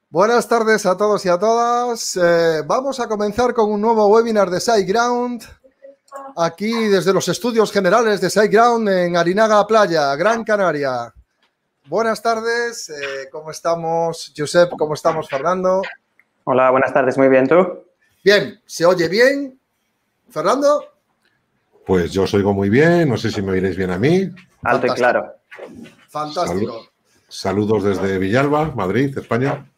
Buenas tardes a todos y a todas. Vamos a comenzar con un nuevo webinar de SiteGround, aquí desde los estudios generales de SiteGround en Arinaga Playa, Gran Canaria. Buenas tardes, ¿cómo estamos, Josep? ¿Cómo estamos, Fernando? Hola, buenas tardes, muy bien, ¿tú? Bien, ¿se oye bien? ¿Fernando? Pues yo os oigo muy bien, no sé si me oiréis bien a mí. Alto y claro. Fantástico. Saludos desde Villalba, Madrid, España.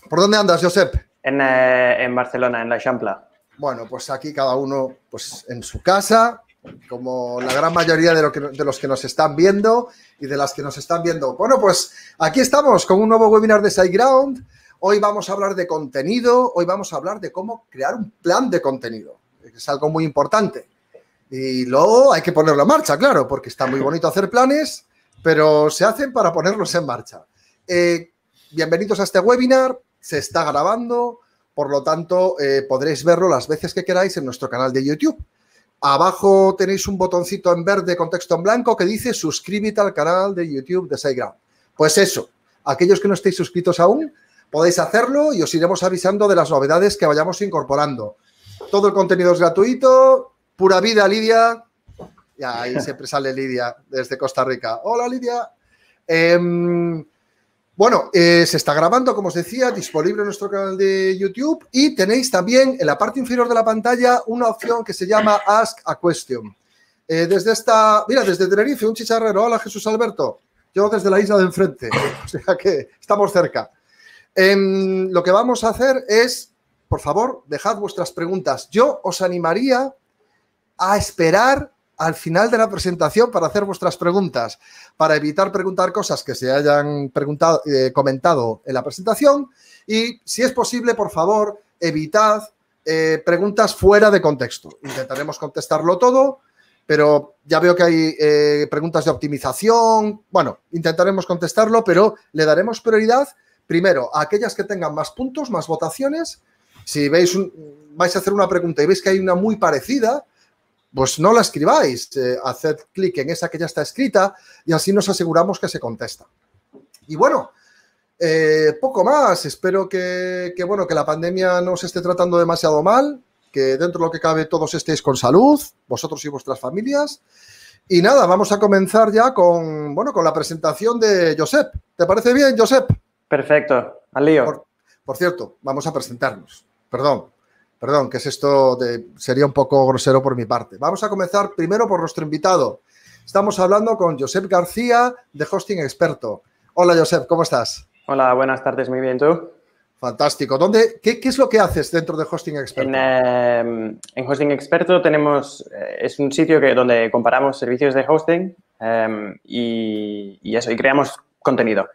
¿Por dónde andas, Josep? En Barcelona, en la Eixample. Bueno, pues aquí cada uno pues, en su casa, como la gran mayoría de los que nos están viendo y de las que nos están viendo. Bueno, pues aquí estamos con un nuevo webinar de SiteGround. Hoy vamos a hablar de contenido, hoy vamos a hablar de cómo crear un plan de contenido, que es algo muy importante. Y luego hay que ponerlo en marcha, claro, porque está muy bonito hacer planes, pero se hacen para ponerlos en marcha. Bienvenidos a este webinar, se está grabando, por lo tanto podréis verlo las veces que queráis en nuestro canal de YouTube. Abajo tenéis un botoncito en verde con texto en blanco que dice suscríbete al canal de YouTube de SiteGround. Pues eso, aquellos que no estéis suscritos aún, podéis hacerlo y os iremos avisando de las novedades que vayamos incorporando. Todo el contenido es gratuito. Pura vida, Lidia. Y ahí siempre sale Lidia desde Costa Rica. Hola, Lidia. Se está grabando, como os decía, disponible en nuestro canal de YouTube y tenéis también en la parte inferior de la pantalla una opción que se llama Ask a Question. Desde Tenerife, un chicharrero. Hola, Jesús Alberto. Yo desde la isla de enfrente. O sea que estamos cerca. Lo que vamos a hacer es, por favor, dejad vuestras preguntas. Yo os animaría a esperar al final de la presentación para hacer vuestras preguntas, para evitar preguntar cosas que se hayan comentado en la presentación y, si es posible, por favor, evitad preguntas fuera de contexto. Intentaremos contestarlo todo, pero ya veo que hay preguntas de optimización. Bueno, intentaremos contestarlo, pero le daremos prioridad primero a aquellas que tengan más puntos, más votaciones. Si vais a hacer una pregunta y veis que hay una muy parecida, pues no la escribáis, haced clic en esa que ya está escrita y así nos aseguramos que se contesta. Y bueno, poco más. Espero que la pandemia no os esté tratando demasiado mal, que dentro de lo que cabe todos estéis con salud, vosotros y vuestras familias. Y nada, vamos a comenzar ya con la presentación de Josep. ¿Te parece bien, Josep? Perfecto, al lío. Por cierto, vamos a presentarnos. Perdón, que es esto sería un poco grosero por mi parte. Vamos a comenzar primero por nuestro invitado. Estamos hablando con Josep García, de Hosting Experto. Hola, Josep, ¿cómo estás? Hola, buenas tardes, muy bien, ¿tú? Fantástico. ¿Qué es lo que haces dentro de Hosting Experto? En Hosting Experto es un sitio donde comparamos servicios de hosting y creamos contenido.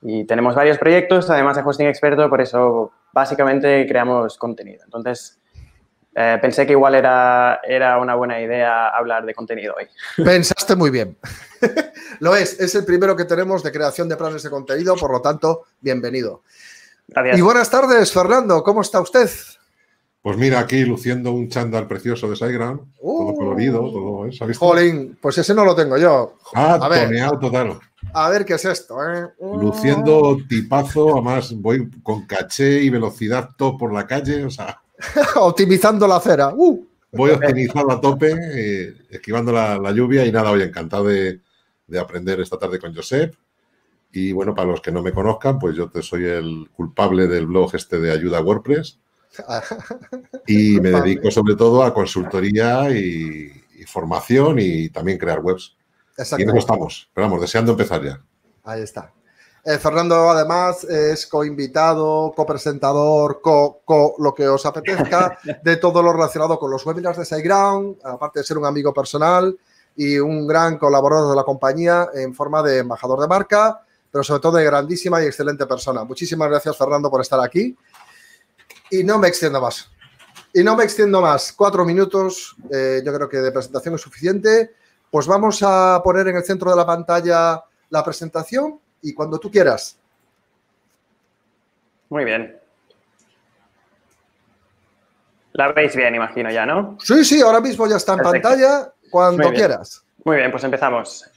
Y tenemos varios proyectos, además de Hosting Experto, por eso básicamente creamos contenido. Entonces, pensé que igual era una buena idea hablar de contenido hoy. Pensaste muy bien. Lo es el primero que tenemos de creación de planes de contenido, por lo tanto, bienvenido. Gracias. Y buenas tardes, Fernando, ¿cómo está usted? Pues mira, aquí luciendo un chándal precioso de SiteGround, todo colorido, todo eso. Jolín, pues ese no lo tengo yo. Toneado total. A ver qué es esto, Luciendo tipazo, además voy con caché y velocidad top por la calle, o sea... Optimizando la acera. Voy optimizado a tope, esquivando la lluvia y nada, hoy encantado de aprender esta tarde con Josep. Y bueno, para los que no me conozcan, pues yo soy el culpable del blog de ayuda a WordPress y me dedico sobre todo a consultoría y formación y también crear webs. Y en eso estamos, pero vamos, deseando empezar ya. Ahí está. Fernando, además, es coinvitado, copresentador, lo que os apetezca de todo lo relacionado con los webinars de SiteGround, aparte de ser un amigo personal y un gran colaborador de la compañía en forma de embajador de marca, pero sobre todo de grandísima y excelente persona. Muchísimas gracias, Fernando, por estar aquí. Y no me extiendo más. 4 minutos, yo creo que de presentación es suficiente. Pues vamos a poner en el centro de la pantalla la presentación y cuando tú quieras. Muy bien. La veis bien, imagino ya, ¿no? Sí, ahora mismo ya está en pantalla, cuando quieras. Muy bien, pues empezamos.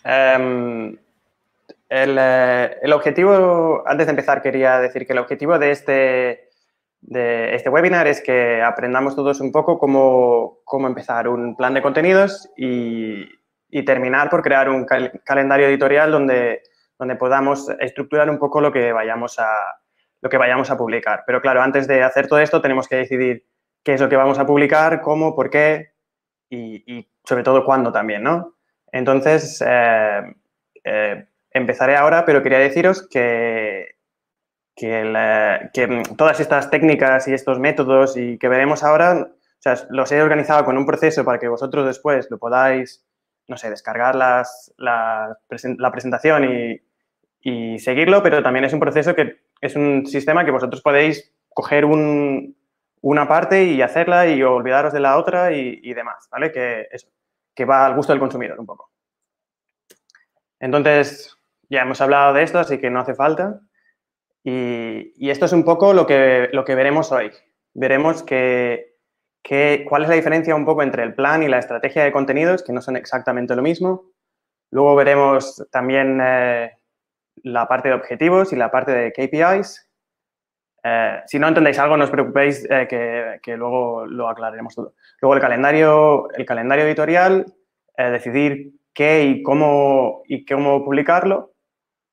el objetivo, antes de empezar, quería decir que el objetivo de este webinar es que aprendamos todos un poco cómo empezar un plan de contenidos y terminar por crear un calendario editorial donde podamos estructurar un poco lo que vayamos a publicar. Pero claro, antes de hacer todo esto tenemos que decidir qué es lo que vamos a publicar, cómo, por qué y sobre todo cuándo también, ¿no? Entonces, empezaré ahora, pero quería deciros que todas estas técnicas y estos métodos y que veremos ahora, o sea, los he organizado con un proceso para que vosotros después lo podáis, no sé, descargar la presentación y seguirlo, pero también es un proceso que es un sistema que vosotros podéis coger una parte y hacerla y olvidaros de la otra y demás, ¿vale? Que va al gusto del consumidor un poco. Entonces, ya hemos hablado de esto, así que no hace falta. Y esto es un poco lo que veremos hoy. Veremos cuál es la diferencia un poco entre el plan y la estrategia de contenidos, que no son exactamente lo mismo. Luego veremos también la parte de objetivos y la parte de KPIs. Si no entendéis algo, no os preocupéis, que luego lo aclararemos todo. Luego el calendario editorial, decidir qué y cómo publicarlo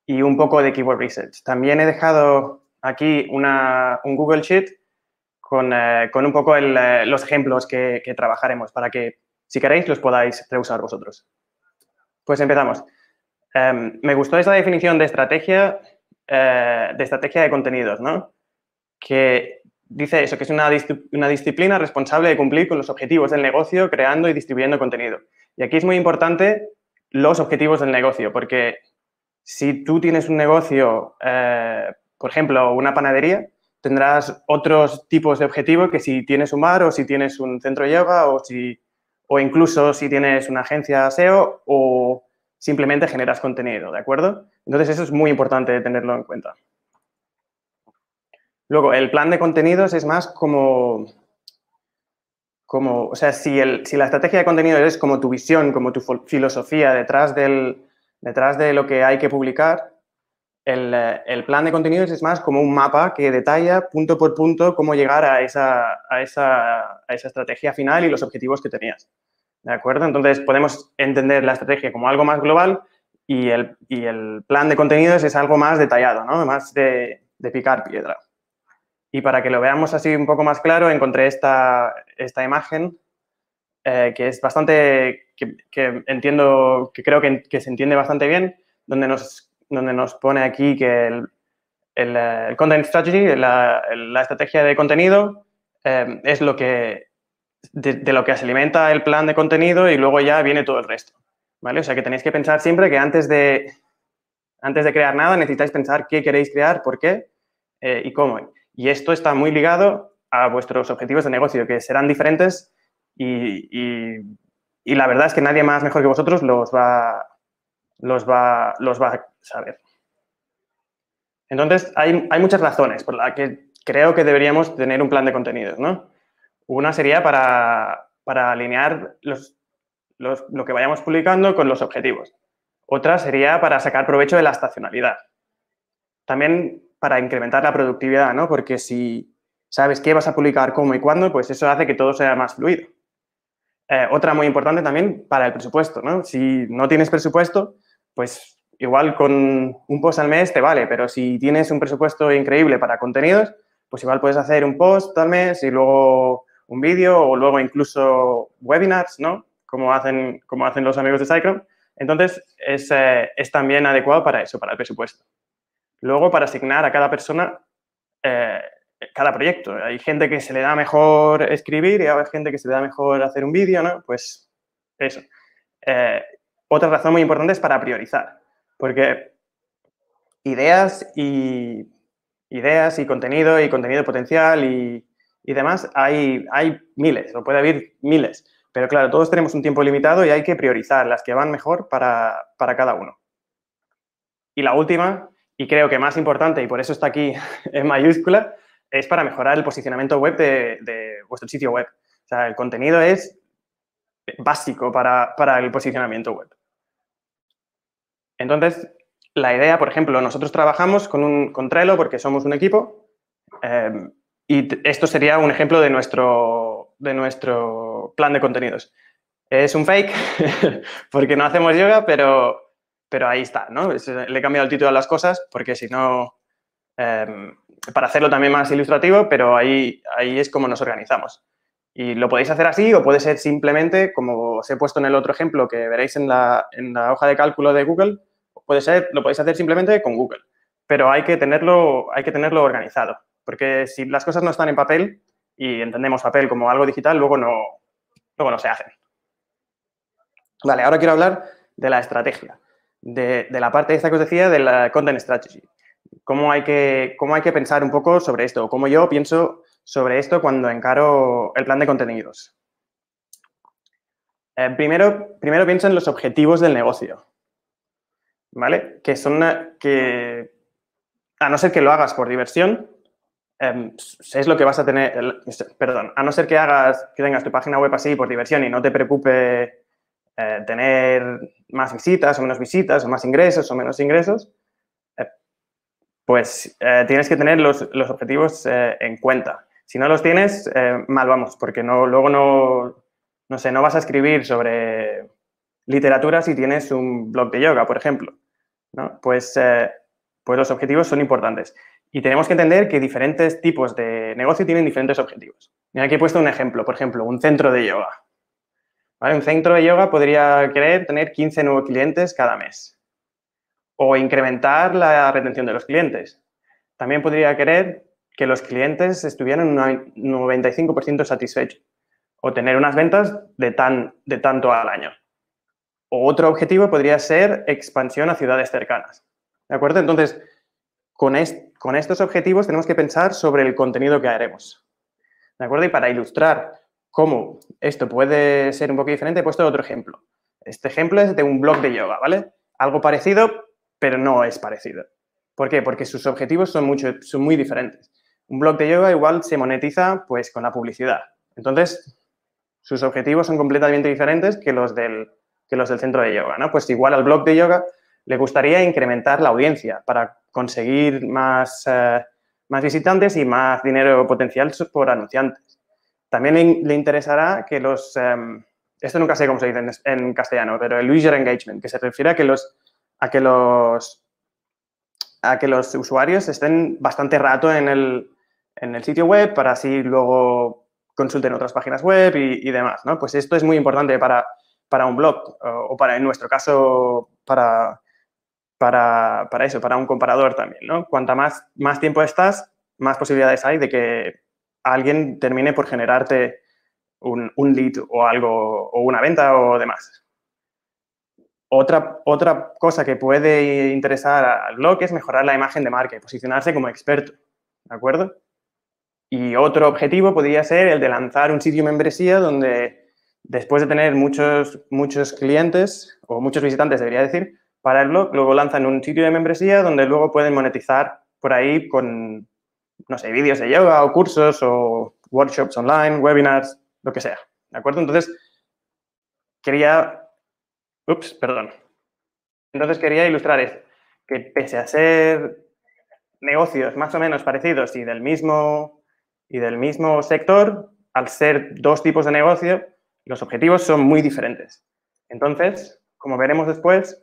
y un poco de keyword research. También he dejado aquí un Google Sheet con un poco los ejemplos que trabajaremos para que, si queréis, los podáis reusar vosotros. Pues empezamos. Me gustó esta definición de estrategia de contenidos, ¿no? Que dice eso, que es una disciplina responsable de cumplir con los objetivos del negocio creando y distribuyendo contenido. Y aquí es muy importante los objetivos del negocio, porque si tú tienes un negocio, por ejemplo, una panadería, tendrás otros tipos de objetivos que si tienes un bar o si tienes un centro de yoga o incluso si tienes una agencia SEO o simplemente generas contenido, ¿de acuerdo? Entonces, eso es muy importante tenerlo en cuenta. Luego, el plan de contenidos es más o sea, si la estrategia de contenidos es como tu visión, como tu filosofía detrás de lo que hay que publicar, el plan de contenidos es más como un mapa que detalla punto por punto cómo llegar a esa estrategia final y los objetivos que tenías. ¿De acuerdo? Entonces, podemos entender la estrategia como algo más global y el plan de contenidos es algo más detallado, ¿no? Más de picar piedra. Y para que lo veamos así un poco más claro, encontré esta imagen que es bastante, que entiendo, que creo que se entiende bastante bien, donde nos pone aquí que el content strategy, la estrategia de contenido, es de lo que se alimenta el plan de contenido y luego ya viene todo el resto, ¿vale? O sea, que tenéis que pensar siempre que antes de crear nada necesitáis pensar qué queréis crear, por qué y cómo. Y esto está muy ligado a vuestros objetivos de negocio, que serán diferentes y la verdad es que nadie más mejor que vosotros los va a saber. Entonces, hay muchas razones por las que creo que deberíamos tener un plan de contenidos, ¿no? Una sería para alinear lo que vayamos publicando con los objetivos. Otra sería para sacar provecho de la estacionalidad. También para incrementar la productividad, ¿no? Porque si sabes qué vas a publicar, cómo y cuándo, pues eso hace que todo sea más fluido. Otra muy importante también para el presupuesto, ¿no? Si no tienes presupuesto, pues igual con un post al mes te vale, pero si tienes un presupuesto increíble para contenidos, pues igual puedes hacer un post al mes y luego un vídeo o luego incluso webinars, ¿no? Como hacen los amigos de Cyclone. Entonces, es también adecuado para eso, para el presupuesto. Luego, para asignar a cada persona cada proyecto. Hay gente que se le da mejor escribir y hay gente que se le da mejor hacer un vídeo, ¿no? Pues eso. Otra razón muy importante es para priorizar, porque ideas y contenido potencial y demás, hay miles, o puede haber miles. Pero claro, todos tenemos un tiempo limitado y hay que priorizar las que van mejor para cada uno. Y la última, y creo que más importante, y por eso está aquí en mayúscula, es para mejorar el posicionamiento web de vuestro sitio web. O sea, el contenido es básico para el posicionamiento web. Entonces, la idea, por ejemplo, nosotros trabajamos con Trello porque somos un equipo y esto sería un ejemplo de nuestro plan de contenidos. Es un fake porque no hacemos yoga, pero ahí está, ¿no? Le he cambiado el título a las cosas porque si no, para hacerlo también más ilustrativo, pero ahí es como nos organizamos. Y lo podéis hacer así o puede ser simplemente, como os he puesto en el otro ejemplo que veréis en la hoja de cálculo de Google, lo podéis hacer simplemente con Google. Pero hay que tenerlo organizado, porque si las cosas no están en papel y entendemos papel como algo digital, luego no se hacen. Vale, ahora quiero hablar de la estrategia, de la parte esta que os decía de la Content Strategy. Cómo hay que pensar un poco sobre esto, cómo yo pienso sobre esto cuando encaro el plan de contenidos. Primero pienso en los objetivos del negocio, ¿vale? Que a no ser que lo hagas por diversión, es lo que vas a tener, perdón, a no ser que tengas tu página web así por diversión y no te preocupe tener más visitas o menos visitas o más ingresos o menos ingresos, pues tienes que tener los objetivos en cuenta. Si no los tienes, mal vamos, porque luego no vas a escribir sobre literatura si tienes un blog de yoga, por ejemplo, ¿no? Pues los objetivos son importantes. Y tenemos que entender que diferentes tipos de negocio tienen diferentes objetivos. Mira, aquí he puesto un ejemplo, por ejemplo, un centro de yoga. ¿Vale? Un centro de yoga podría querer tener 15 nuevos clientes cada mes o incrementar la retención de los clientes. También podría querer que los clientes estuvieran un 95% satisfechos o tener unas ventas de tanto al año. O otro objetivo podría ser expansión a ciudades cercanas. ¿De acuerdo? Entonces, con estos objetivos tenemos que pensar sobre el contenido que haremos. ¿De acuerdo? Y para ilustrar cómo esto puede ser un poco diferente, he puesto otro ejemplo. Este ejemplo es de un blog de yoga, ¿vale? Algo parecido, pero no es parecido. ¿Por qué? Porque sus objetivos son muy diferentes. Un blog de yoga igual se monetiza pues con la publicidad. Entonces, sus objetivos son completamente diferentes que los del centro de yoga, ¿no? Pues igual al blog de yoga le gustaría incrementar la audiencia para conseguir más visitantes y más dinero potencial por anunciantes. También le interesará que esto nunca sé cómo se dice en castellano, pero el user engagement, que se refiere a que los usuarios estén bastante rato en el sitio web para así luego consulten otras páginas web y demás, ¿no? Pues esto es muy importante para un blog o en nuestro caso, para un comparador también, ¿no? Cuanta más tiempo estás, más posibilidades hay de que alguien termine por generarte un lead o algo, o una venta o demás. Otra cosa que puede interesar al blog es mejorar la imagen de marca y posicionarse como experto, ¿de acuerdo? Y otro objetivo podría ser el de lanzar un sitio membresía donde después de tener muchos clientes o muchos visitantes, debería decir, para el blog, luego lanzan un sitio de membresía donde luego pueden monetizar por ahí con, no sé, vídeos de yoga o cursos o workshops online, webinars, lo que sea, ¿de acuerdo? Entonces, quería ilustrar esto, que pese a ser negocios más o menos parecidos y del mismo sector, al ser dos tipos de negocio, los objetivos son muy diferentes. Entonces, como veremos después,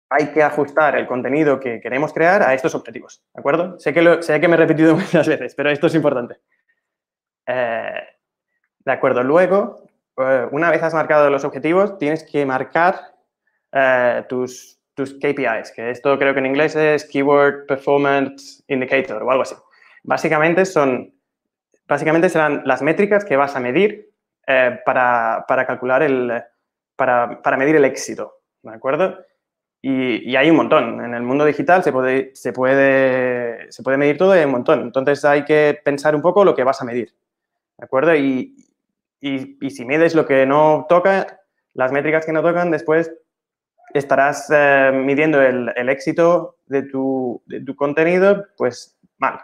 hay que ajustar el contenido que queremos crear a estos objetivos, ¿de acuerdo? Sé que me he repetido muchas veces, pero esto es importante. De acuerdo, luego, una vez has marcado los objetivos, tienes que marcar tus KPIs, que esto creo que en inglés es Keyword Performance Indicator o algo así. Básicamente serán las métricas que vas a medir para calcular para medir el éxito, ¿de acuerdo? Y hay un montón. En el mundo digital se puede medir todo y hay un montón. Entonces hay que pensar un poco lo que vas a medir, ¿de acuerdo? Y si mides lo que no toca, las métricas que no tocan, después estarás midiendo el éxito de tu contenido, pues mal.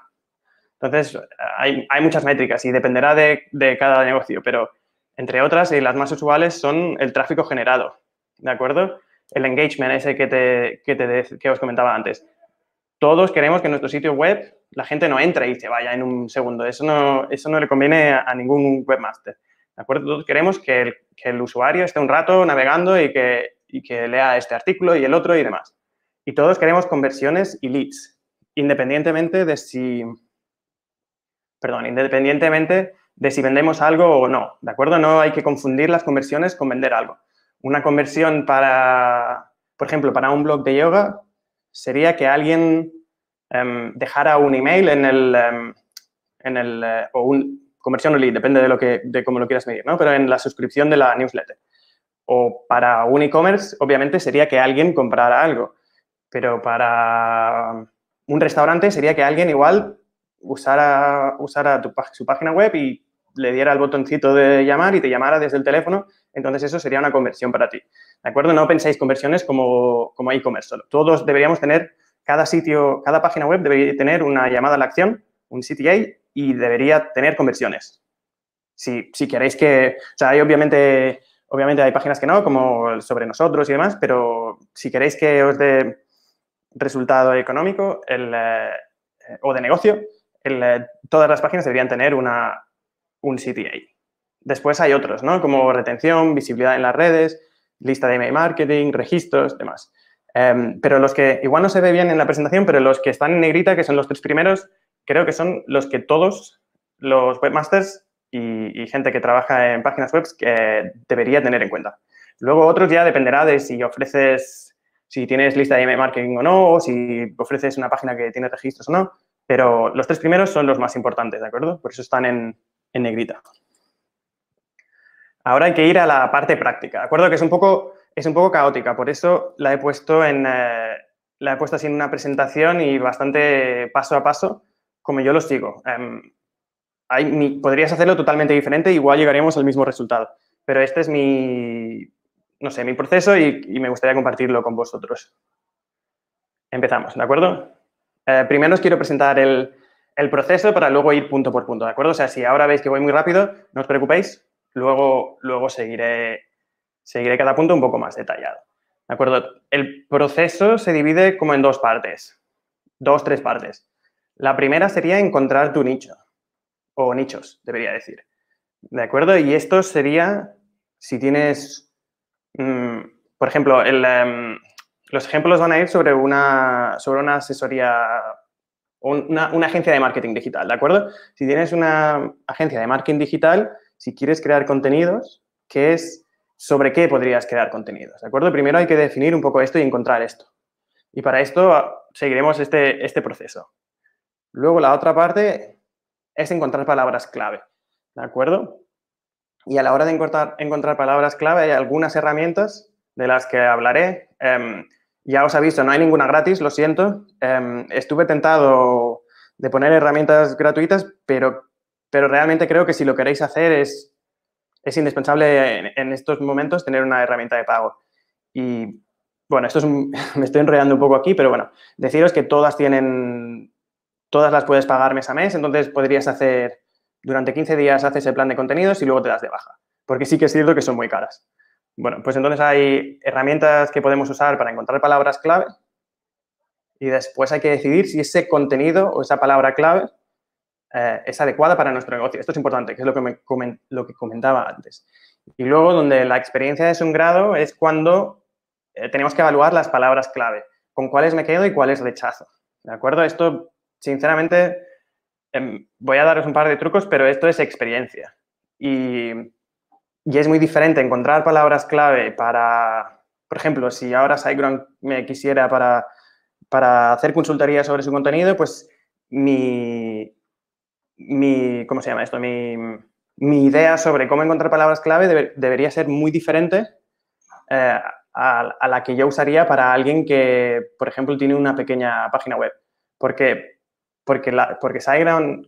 Entonces, hay muchas métricas y dependerá de cada negocio, pero entre otras, y las más usuales son el tráfico generado, ¿de acuerdo? el engagement ese que os comentaba antes. Todos queremos que en nuestro sitio web la gente no entre y se vaya en un segundo. Eso no le conviene a ningún webmaster. ¿De acuerdo? Todos queremos que el usuario esté un rato navegando y que lea este artículo y el otro y demás. Y todos queremos conversiones y leads, independientemente de si vendemos algo o no. ¿De acuerdo? No hay que confundir las conversiones con vender algo. Una conversión por ejemplo, para un blog de yoga sería que alguien dejara un email o conversión o lead, depende de cómo lo quieras medir, ¿no? Pero en la suscripción de la newsletter. O para un e-commerce, obviamente, sería que alguien comprara algo. Pero para un restaurante sería que alguien igual usara su página web y le diera el botoncito de llamar y te llamara desde el teléfono. Entonces, eso sería una conversión para ti. ¿De acuerdo? No penséis conversiones como e-commerce solo. Todos deberíamos tener, cada página web debería tener una llamada a la acción, un CTA, y debería tener conversiones. Si queréis que... O sea, obviamente hay páginas que no, como sobre nosotros y demás, pero si queréis que os dé resultado económico o de negocio, todas las páginas deberían tener un CTA. Después hay otros, ¿no? Como retención, visibilidad en las redes, lista de email marketing, registros, demás. Pero los que igual no se ve bien en la presentación, pero los que están en negrita, que son los 3 primeros, creo que son los que todos los webmasters y gente que trabaja en páginas web debería tener en cuenta. Luego otros ya dependerá de si tienes lista de email marketing o no, o si ofreces una página que tiene registros o no, pero los 3 primeros son los más importantes, ¿de acuerdo? Por eso están en negrita. Ahora hay que ir a la parte práctica, ¿de acuerdo? Que es un poco caótica, por eso la he puesto así en una presentación y bastante paso a paso, como yo lo sigo. Podrías hacerlo totalmente diferente, igual llegaríamos al mismo resultado, pero este es mi proceso y me gustaría compartirlo con vosotros. Empezamos, ¿de acuerdo? Primero os quiero presentar el proceso para luego ir punto por punto, ¿de acuerdo? O sea, si ahora veis que voy muy rápido, no os preocupéis, luego seguiré cada punto un poco más detallado, ¿de acuerdo? El proceso se divide como en 2 partes, 3 partes. La primera sería encontrar tu nicho, o nichos, debería decir, ¿de acuerdo? Y esto sería si tienes, por ejemplo, los ejemplos van a ir sobre una asesoría o una agencia de marketing digital, ¿de acuerdo? Si tienes una agencia de marketing digital, si quieres crear contenidos, ¿sobre qué podrías crear contenidos? ¿De acuerdo? Primero hay que definir un poco esto y encontrar esto. Y para esto seguiremos este proceso. Luego la otra parte es encontrar palabras clave, ¿de acuerdo? Y a la hora de encontrar palabras clave hay algunas herramientas de las que hablaré. Ya os aviso, no hay ninguna gratis, lo siento. Estuve tentado de poner herramientas gratuitas, pero realmente creo que si lo queréis hacer es indispensable en estos momentos tener una herramienta de pago. Y, bueno, me estoy enrollando un poco aquí, pero bueno, deciros que todas las puedes pagar mes a mes, entonces podrías durante 15 días haces el plan de contenidos y luego te das de baja, porque sí que es cierto que son muy caras. Bueno, pues entonces hay herramientas que podemos usar para encontrar palabras clave y después hay que decidir si ese contenido o esa palabra clave es adecuada para nuestro negocio. Esto es importante, que es lo que comentaba antes. Y luego, donde la experiencia es un grado, es cuando tenemos que evaluar las palabras clave, con cuáles me quedo y cuáles rechazo. ¿De acuerdo? Esto, sinceramente, voy a daros un par de trucos, pero esto es experiencia. Y es muy diferente encontrar palabras clave para, por ejemplo, si ahora SiteGround me quisiera para hacer consultoría sobre su contenido, pues ¿cómo se llama esto? Mi idea sobre cómo encontrar palabras clave debería ser muy diferente a la que yo usaría para alguien que, por ejemplo, tiene una pequeña página web. Porque SiteGround,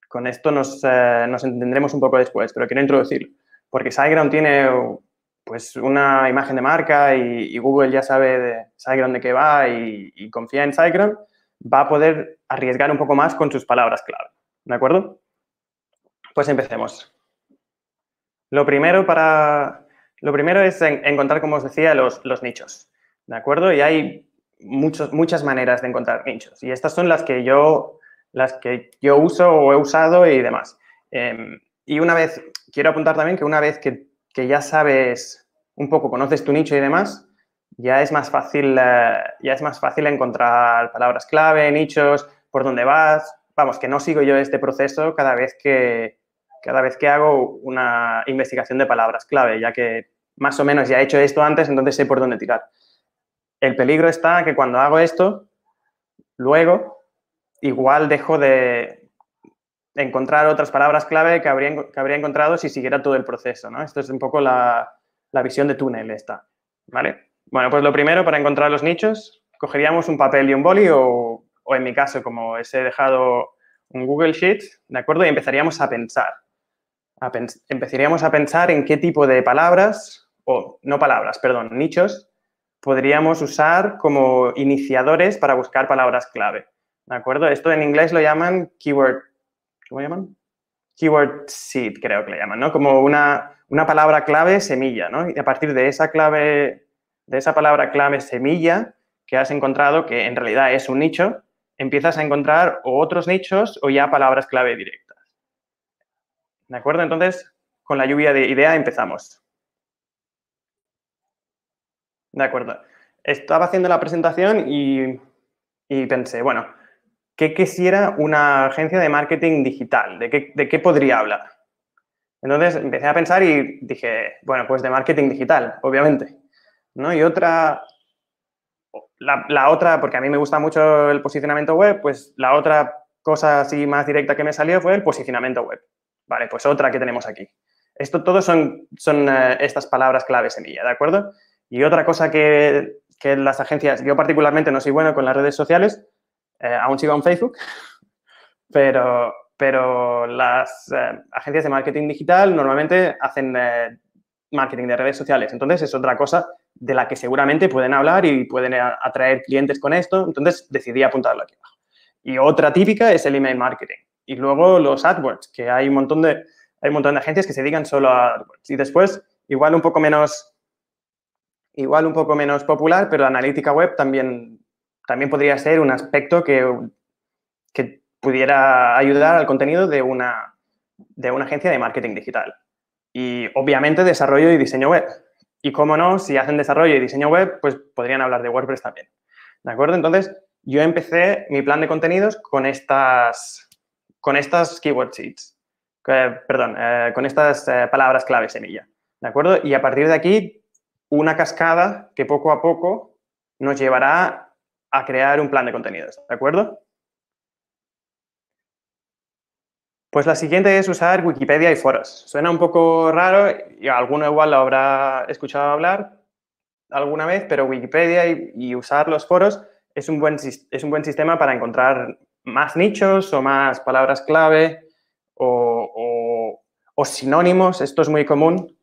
con esto nos entendremos un poco después, pero quiero introducirlo. Porque SiteGround tiene pues una imagen de marca y Google ya sabe de SiteGround de qué va y confía en SiteGround, va a poder arriesgar un poco más con sus palabras clave. ¿De acuerdo? Pues empecemos. Lo primero para lo primero es encontrar, como os decía, los nichos, ¿de acuerdo? Y hay muchas maneras de encontrar nichos. Y estas son las que yo uso o he usado y demás. Y quiero apuntar también que una vez que ya sabes un poco, conoces tu nicho y demás, ya es más fácil encontrar palabras clave, nichos, por dónde vas. Vamos, que no sigo yo este proceso cada vez que hago una investigación de palabras clave, ya que más o menos ya he hecho esto antes, entonces sé por dónde tirar. El peligro está que cuando hago esto, luego igual dejo de encontrar otras palabras clave que habría encontrado si siguiera todo el proceso, ¿no? Esto es un poco la visión de túnel esta, ¿vale? Bueno, pues lo primero, para encontrar los nichos, cogeríamos un papel y un boli o en mi caso, como os he dejado un Google Sheet, ¿de acuerdo? Y empezaríamos a pensar. Empezaríamos a pensar en qué tipo de palabras, nichos, podríamos usar como iniciadores para buscar palabras clave, ¿de acuerdo? Esto en inglés lo llaman keyword, ¿cómo llaman? Keyword seed, creo que le llaman, ¿no? Como una palabra clave semilla, ¿no? Y a partir de esa palabra clave semilla que has encontrado, que en realidad es un nicho, empiezas a encontrar o otros nichos o ya palabras clave directas. ¿De acuerdo? Entonces, con la lluvia de idea empezamos. De acuerdo. Estaba haciendo la presentación y pensé, bueno, ¿qué quisiera una agencia de marketing digital? ¿De qué podría hablar? Entonces, empecé a pensar y dije, bueno, pues de marketing digital, obviamente, ¿no? Y la otra, porque a mí me gusta mucho el posicionamiento web, pues la otra cosa así más directa que me salió fue el posicionamiento web. Vale, pues otra que tenemos aquí. Esto todo son estas palabras clave semilla, ¿de acuerdo? Y otra cosa que las agencias, yo particularmente no soy bueno con las redes sociales, aún sigo en Facebook, pero las agencias de marketing digital normalmente hacen marketing de redes sociales. Entonces, es otra cosa de la que seguramente pueden hablar y pueden atraer clientes con esto. Entonces, decidí apuntarlo aquí abajo. Y otra típica es el email marketing. Y luego los AdWords, que hay un montón de agencias que se dedican solo a AdWords. Y después, igual un poco menos popular, pero la analítica web también podría ser un aspecto que pudiera ayudar al contenido de una agencia de marketing digital. Y, obviamente, desarrollo y diseño web. Y, cómo no, si hacen desarrollo y diseño web, pues podrían hablar de WordPress también. ¿De acuerdo? Entonces, yo empecé mi plan de contenidos con estas keyword seeds. Con estas palabras clave semilla. ¿De acuerdo? Y a partir de aquí, una cascada que poco a poco nos llevará a crear un plan de contenidos. ¿De acuerdo? Pues la siguiente es usar Wikipedia y foros. Suena un poco raro y alguno igual lo habrá escuchado hablar alguna vez, pero Wikipedia y usar los foros es un buen sistema para encontrar más nichos o más palabras clave o sinónimos. Esto es muy común.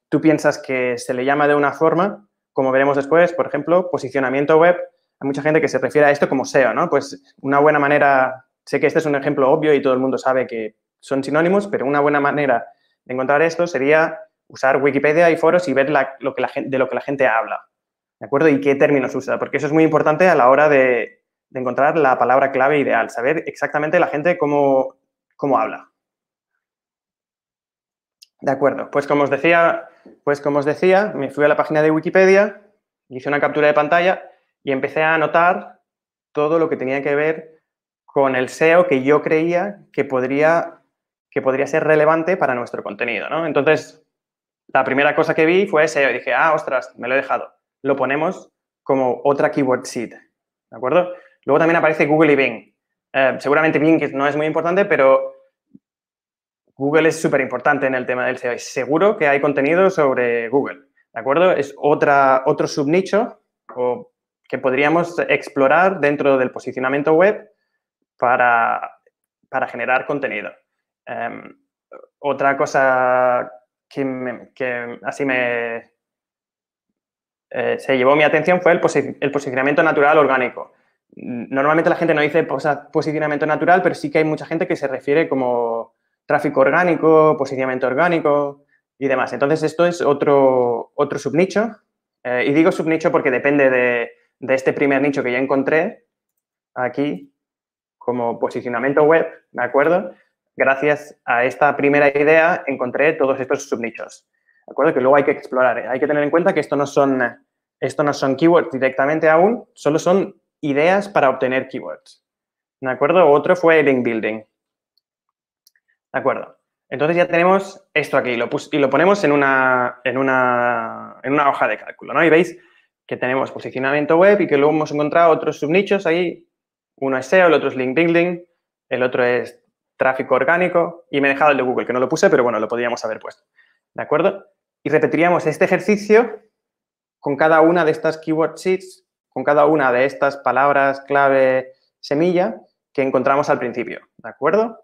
Tú piensas que se le llama de una forma, como veremos después, por ejemplo, posicionamiento web. Hay mucha gente que se refiere a esto como SEO, ¿no? Pues una buena manera, sé que este es un ejemplo obvio y todo el mundo sabe que son sinónimos, pero una buena manera de encontrar esto sería usar Wikipedia y foros y ver de lo que la gente habla, ¿de acuerdo? Y qué términos usa, porque eso es muy importante a la hora de encontrar la palabra clave ideal, saber exactamente la gente cómo habla. De acuerdo, pues como os decía, me fui a la página de Wikipedia, hice una captura de pantalla y empecé a anotar todo lo que tenía que ver con el SEO que yo creía que podría ser relevante para nuestro contenido, ¿no? Entonces, la primera cosa que vi fue SEO y dije, ostras, me lo he dejado. Lo ponemos como otra keyword seed, ¿de acuerdo? Luego también aparece Google y Bing. Seguramente Bing no es muy importante, pero Google es súper importante en el tema del SEO y seguro que hay contenido sobre Google, ¿de acuerdo? Es otro subnicho que podríamos explorar dentro del posicionamiento web para generar contenido. Otra cosa que así se llevó mi atención fue el posicionamiento natural orgánico. Normalmente la gente no dice posicionamiento natural, pero sí que hay mucha gente que se refiere como tráfico orgánico, posicionamiento orgánico. y demás. Entonces, esto es otro subnicho. Y digo subnicho porque depende de este primer nicho que ya encontré aquí como posicionamiento web, ¿de acuerdo? Gracias a esta primera idea encontré todos estos subnichos, ¿de acuerdo? Que luego hay que explorar. Hay que tener en cuenta que esto no son keywords directamente aún, solo son ideas para obtener keywords, ¿de acuerdo? Otro fue link building, ¿de acuerdo? Entonces ya tenemos esto aquí y lo ponemos en una hoja de cálculo, ¿no? Y veis que tenemos posicionamiento web y que luego hemos encontrado otros subnichos ahí. Uno es SEO, el otro es link building, el otro es tráfico orgánico y me he dejado el de Google, que no lo puse, pero bueno, lo podríamos haber puesto, ¿de acuerdo? Y repetiríamos este ejercicio con cada una de estas keyword sheets, con cada una de estas palabras clave semilla que encontramos al principio, ¿de acuerdo?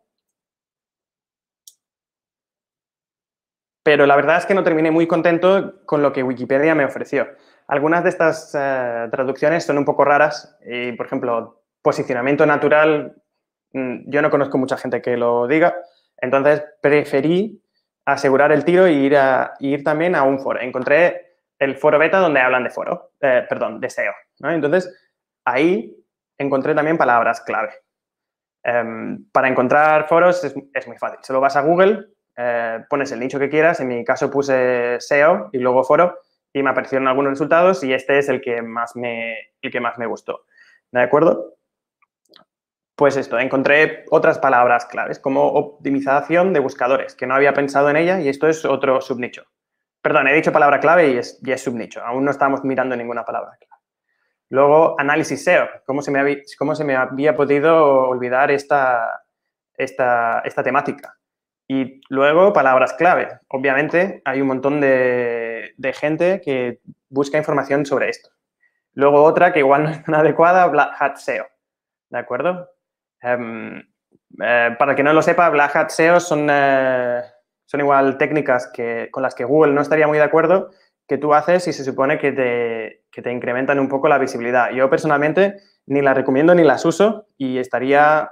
Pero la verdad es que no terminé muy contento con lo que Wikipedia me ofreció. Algunas de estas traducciones son un poco raras y, por ejemplo, posicionamiento natural, yo no conozco mucha gente que lo diga, entonces preferí asegurar el tiro y ir también a un foro. Encontré el foro beta donde hablan de de SEO, ¿no? Entonces, ahí encontré también palabras clave. Para encontrar foros es muy fácil. Solo vas a Google, pones el nicho que quieras. En mi caso puse SEO y luego foro y me aparecieron algunos resultados y este es el que más me gustó. ¿De acuerdo? Pues esto, encontré otras palabras claves como optimización de buscadores, que no había pensado en ella y esto es otro subnicho. Perdón, he dicho palabra clave y es subnicho. Aún no estamos mirando ninguna palabra clave. Luego, análisis SEO. ¿Cómo se me había podido olvidar esta temática? Y luego, palabras clave. Obviamente, hay un montón de gente que busca información sobre esto. Luego, otra que igual no es tan adecuada, Black Hat SEO. ¿De acuerdo? Para el que no lo sepa, Black Hat SEO son igual técnicas con las que Google no estaría muy de acuerdo, que tú haces y se supone que te incrementan un poco la visibilidad. Yo personalmente ni las recomiendo ni las uso y estaría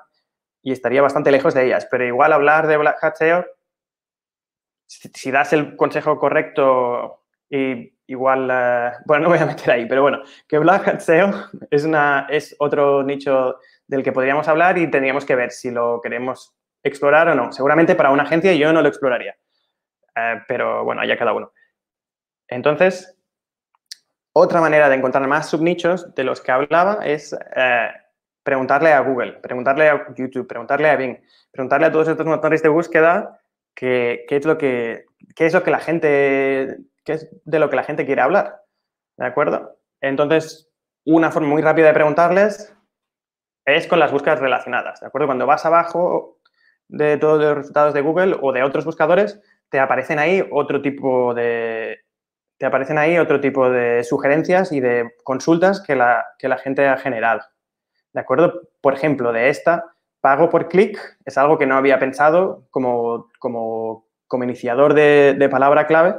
bastante lejos de ellas. Pero igual hablar de Black Hat SEO, si das el consejo correcto y igual, bueno, no voy a meter ahí, pero bueno, que Black Hat SEO es otro nicho del que podríamos hablar y tendríamos que ver si lo queremos explorar o no. Seguramente para una agencia yo no lo exploraría, pero bueno, allá cada uno. Entonces, otra manera de encontrar más subnichos de los que hablaba es preguntarle a Google, preguntarle a YouTube, preguntarle a Bing, preguntarle a todos estos motores de búsqueda qué es de lo que la gente quiere hablar, ¿de acuerdo? Entonces, una forma muy rápida de preguntarles es con las búsquedas relacionadas, ¿de acuerdo? Cuando vas abajo de todos los resultados de Google o de otros buscadores, te aparecen ahí otro tipo de sugerencias y de consultas que la gente ha generado, ¿de acuerdo? Por ejemplo, de esta, pago por clic, es algo que no había pensado como iniciador de palabra clave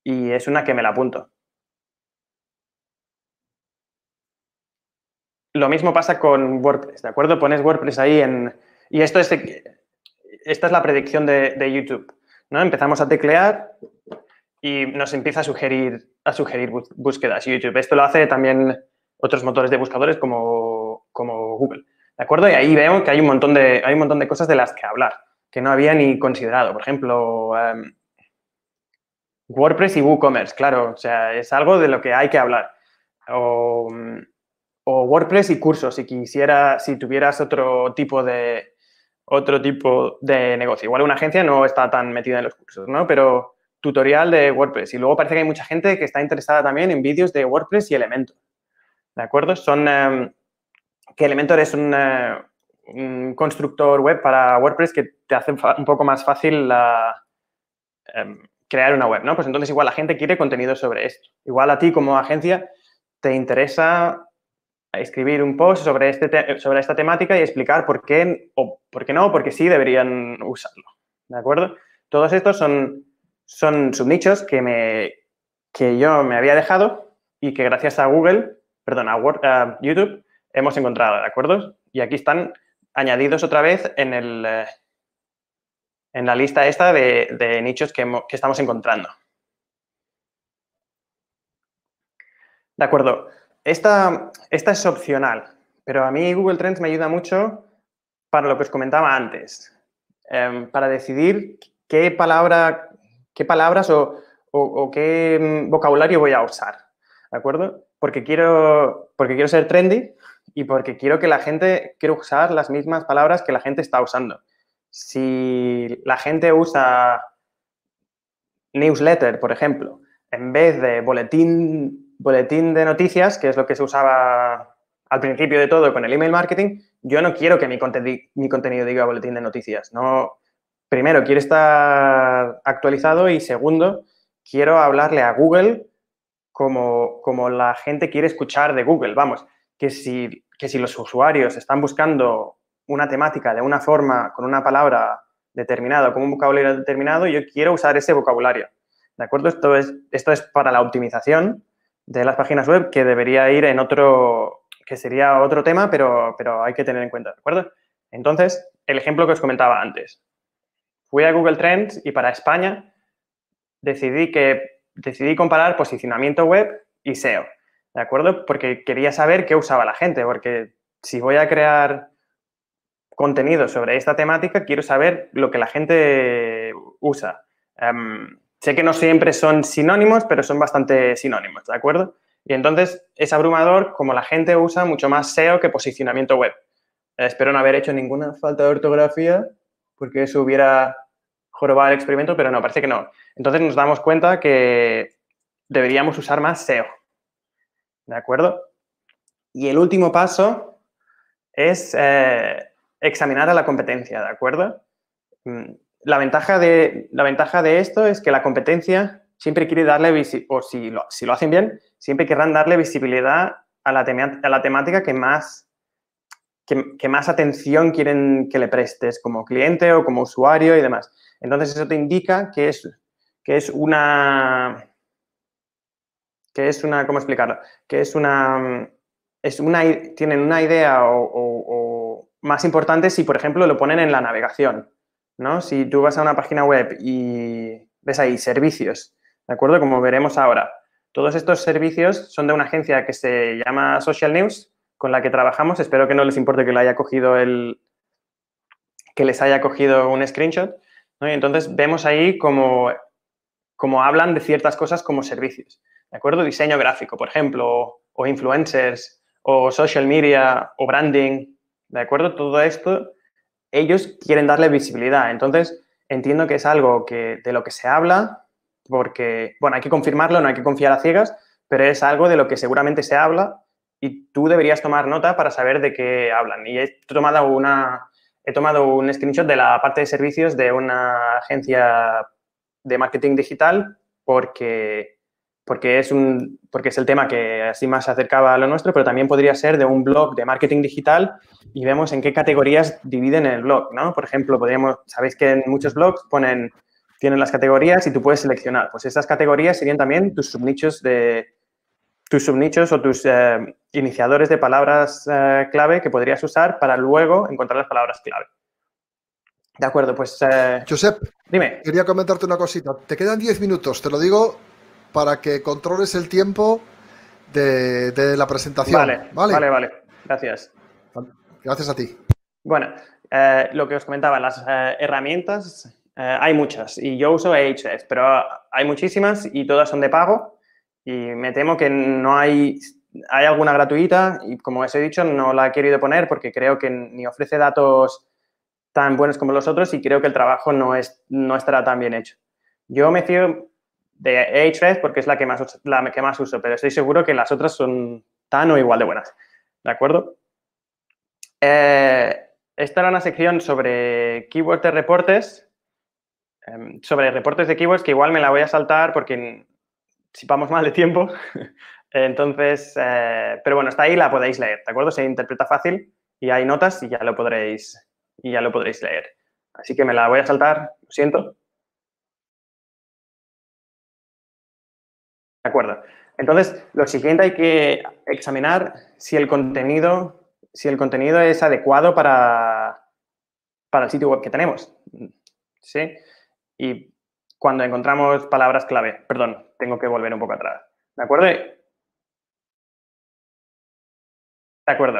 y es una que me la apunto. Lo mismo pasa con WordPress, ¿de acuerdo? Pones WordPress ahí y esta es la predicción de YouTube, ¿no? Empezamos a teclear y nos empieza a sugerir búsquedas YouTube. Esto lo hace también otros motores de buscadores como Google, ¿de acuerdo? Y ahí veo que hay un montón de cosas de las que hablar que no había ni considerado. Por ejemplo, WordPress y WooCommerce, claro, o sea, es algo de lo que hay que hablar. O WordPress y cursos, si tuvieras otro tipo de negocio. Igual una agencia no está tan metida en los cursos, ¿no? Pero tutorial de WordPress. Y luego parece que hay mucha gente que está interesada también en vídeos de WordPress y Elementor. ¿De acuerdo? Que Elementor es un constructor web para WordPress que te hace un poco más fácil crear una web, ¿no? Pues entonces igual la gente quiere contenido sobre esto. Igual a ti como agencia te interesa escribir un post sobre esta temática y explicar por qué o por qué no, porque sí deberían usarlo, ¿de acuerdo? Todos estos son subnichos que yo me había dejado y que gracias a a YouTube hemos encontrado, ¿de acuerdo? Y aquí están añadidos otra vez en en la lista esta de nichos que estamos encontrando. De acuerdo. Esta es opcional, pero a mí Google Trends me ayuda mucho para lo que os comentaba antes, para decidir qué palabras o qué vocabulario voy a usar, ¿de acuerdo? Porque quiero ser trendy y porque quiero usar las mismas palabras que la gente está usando. Si la gente usa newsletter, por ejemplo, en vez de boletín de noticias, que es lo que se usaba al principio de todo con el email marketing, yo no quiero que mi contenido diga boletín de noticias. No, primero, quiero estar actualizado y segundo, quiero hablarle a Google como la gente quiere escuchar de Google. Vamos, que si los usuarios están buscando una temática de una forma, con una palabra determinada, con un vocabulario determinado, yo quiero usar ese vocabulario. ¿De acuerdo? Esto es para la optimización de las páginas web, que debería ir en que sería otro tema, pero hay que tener en cuenta, ¿de acuerdo? Entonces, el ejemplo que os comentaba antes. Fui a Google Trends y para España decidí comparar posicionamiento web y SEO, ¿de acuerdo? Porque quería saber qué usaba la gente, porque si voy a crear contenido sobre esta temática, quiero saber lo que la gente usa. Sé que no siempre son sinónimos, pero son bastante sinónimos, ¿de acuerdo? Y entonces es abrumador como la gente usa mucho más SEO que posicionamiento web. Espero no haber hecho ninguna falta de ortografía, porque eso hubiera jorobado el experimento, pero no, parece que no. Entonces nos damos cuenta que deberíamos usar más SEO, ¿de acuerdo? Y el último paso es examinar a la competencia, ¿de acuerdo? La ventaja de esto es que la competencia siempre quiere darle, o si lo hacen bien, siempre querrán darle visibilidad a la temática que más atención quieren que le prestes como cliente o como usuario y demás. Entonces, eso te indica ¿cómo explicarlo? Tienen una idea o más importante si, por ejemplo, lo ponen en la navegación, ¿no? Si tú vas a una página web y ves ahí servicios, ¿de acuerdo? Como veremos ahora. Todos estos servicios son de una agencia que se llama Social News, con la que trabajamos. Espero que no les importe que les haya cogido un screenshot, ¿no? Y entonces vemos ahí como hablan de ciertas cosas como servicios, ¿de acuerdo? Diseño gráfico, por ejemplo, o influencers, o social media, o branding, ¿de acuerdo? Todo esto, ellos quieren darle visibilidad. Entonces, entiendo que es algo de lo que se habla, porque, bueno, hay que confirmarlo, no hay que confiar a ciegas, pero es algo de lo que seguramente se habla y tú deberías tomar nota para saber de qué hablan. Y he tomado un screenshot de la parte de servicios de una agencia de marketing digital porque es el tema que así más se acercaba a lo nuestro, pero también podría ser de un blog de marketing digital y vemos en qué categorías dividen el blog, ¿no? Por ejemplo, sabéis que en muchos blogs tienen las categorías y tú puedes seleccionar. Pues esas categorías serían también tus subnichos o tus iniciadores de palabras clave que podrías usar para luego encontrar las palabras clave. De acuerdo, pues... Josep, dime. Quería comentarte una cosita. Te quedan 10 minutos, te lo digo para que controles el tiempo de la presentación. Vale. Gracias. Gracias a ti. Bueno, lo que os comentaba, las herramientas, hay muchas y yo uso Ahrefs, pero hay muchísimas y todas son de pago y me temo que no hay alguna gratuita y, como os he dicho, no la he querido poner porque creo que ni ofrece datos tan buenos como los otros y creo que el trabajo no estará tan bien hecho. Yo me fío de Ahrefs porque es la que más uso, pero estoy seguro que las otras son tan o igual de buenas. ¿De acuerdo? Esta era una sección sobre keywords de reportes, sobre reportes de keywords que igual me la voy a saltar porque si vamos mal de tiempo. Entonces, pero bueno, está ahí, la podéis leer, ¿de acuerdo? Se interpreta fácil y hay notas y ya lo podréis leer. Así que me la voy a saltar, lo siento. De acuerdo. Entonces, lo siguiente hay que examinar si el contenido es adecuado para el sitio web que tenemos. ¿sí? Y cuando encontramos palabras clave, perdón, tengo que volver un poco atrás, ¿de acuerdo? De acuerdo.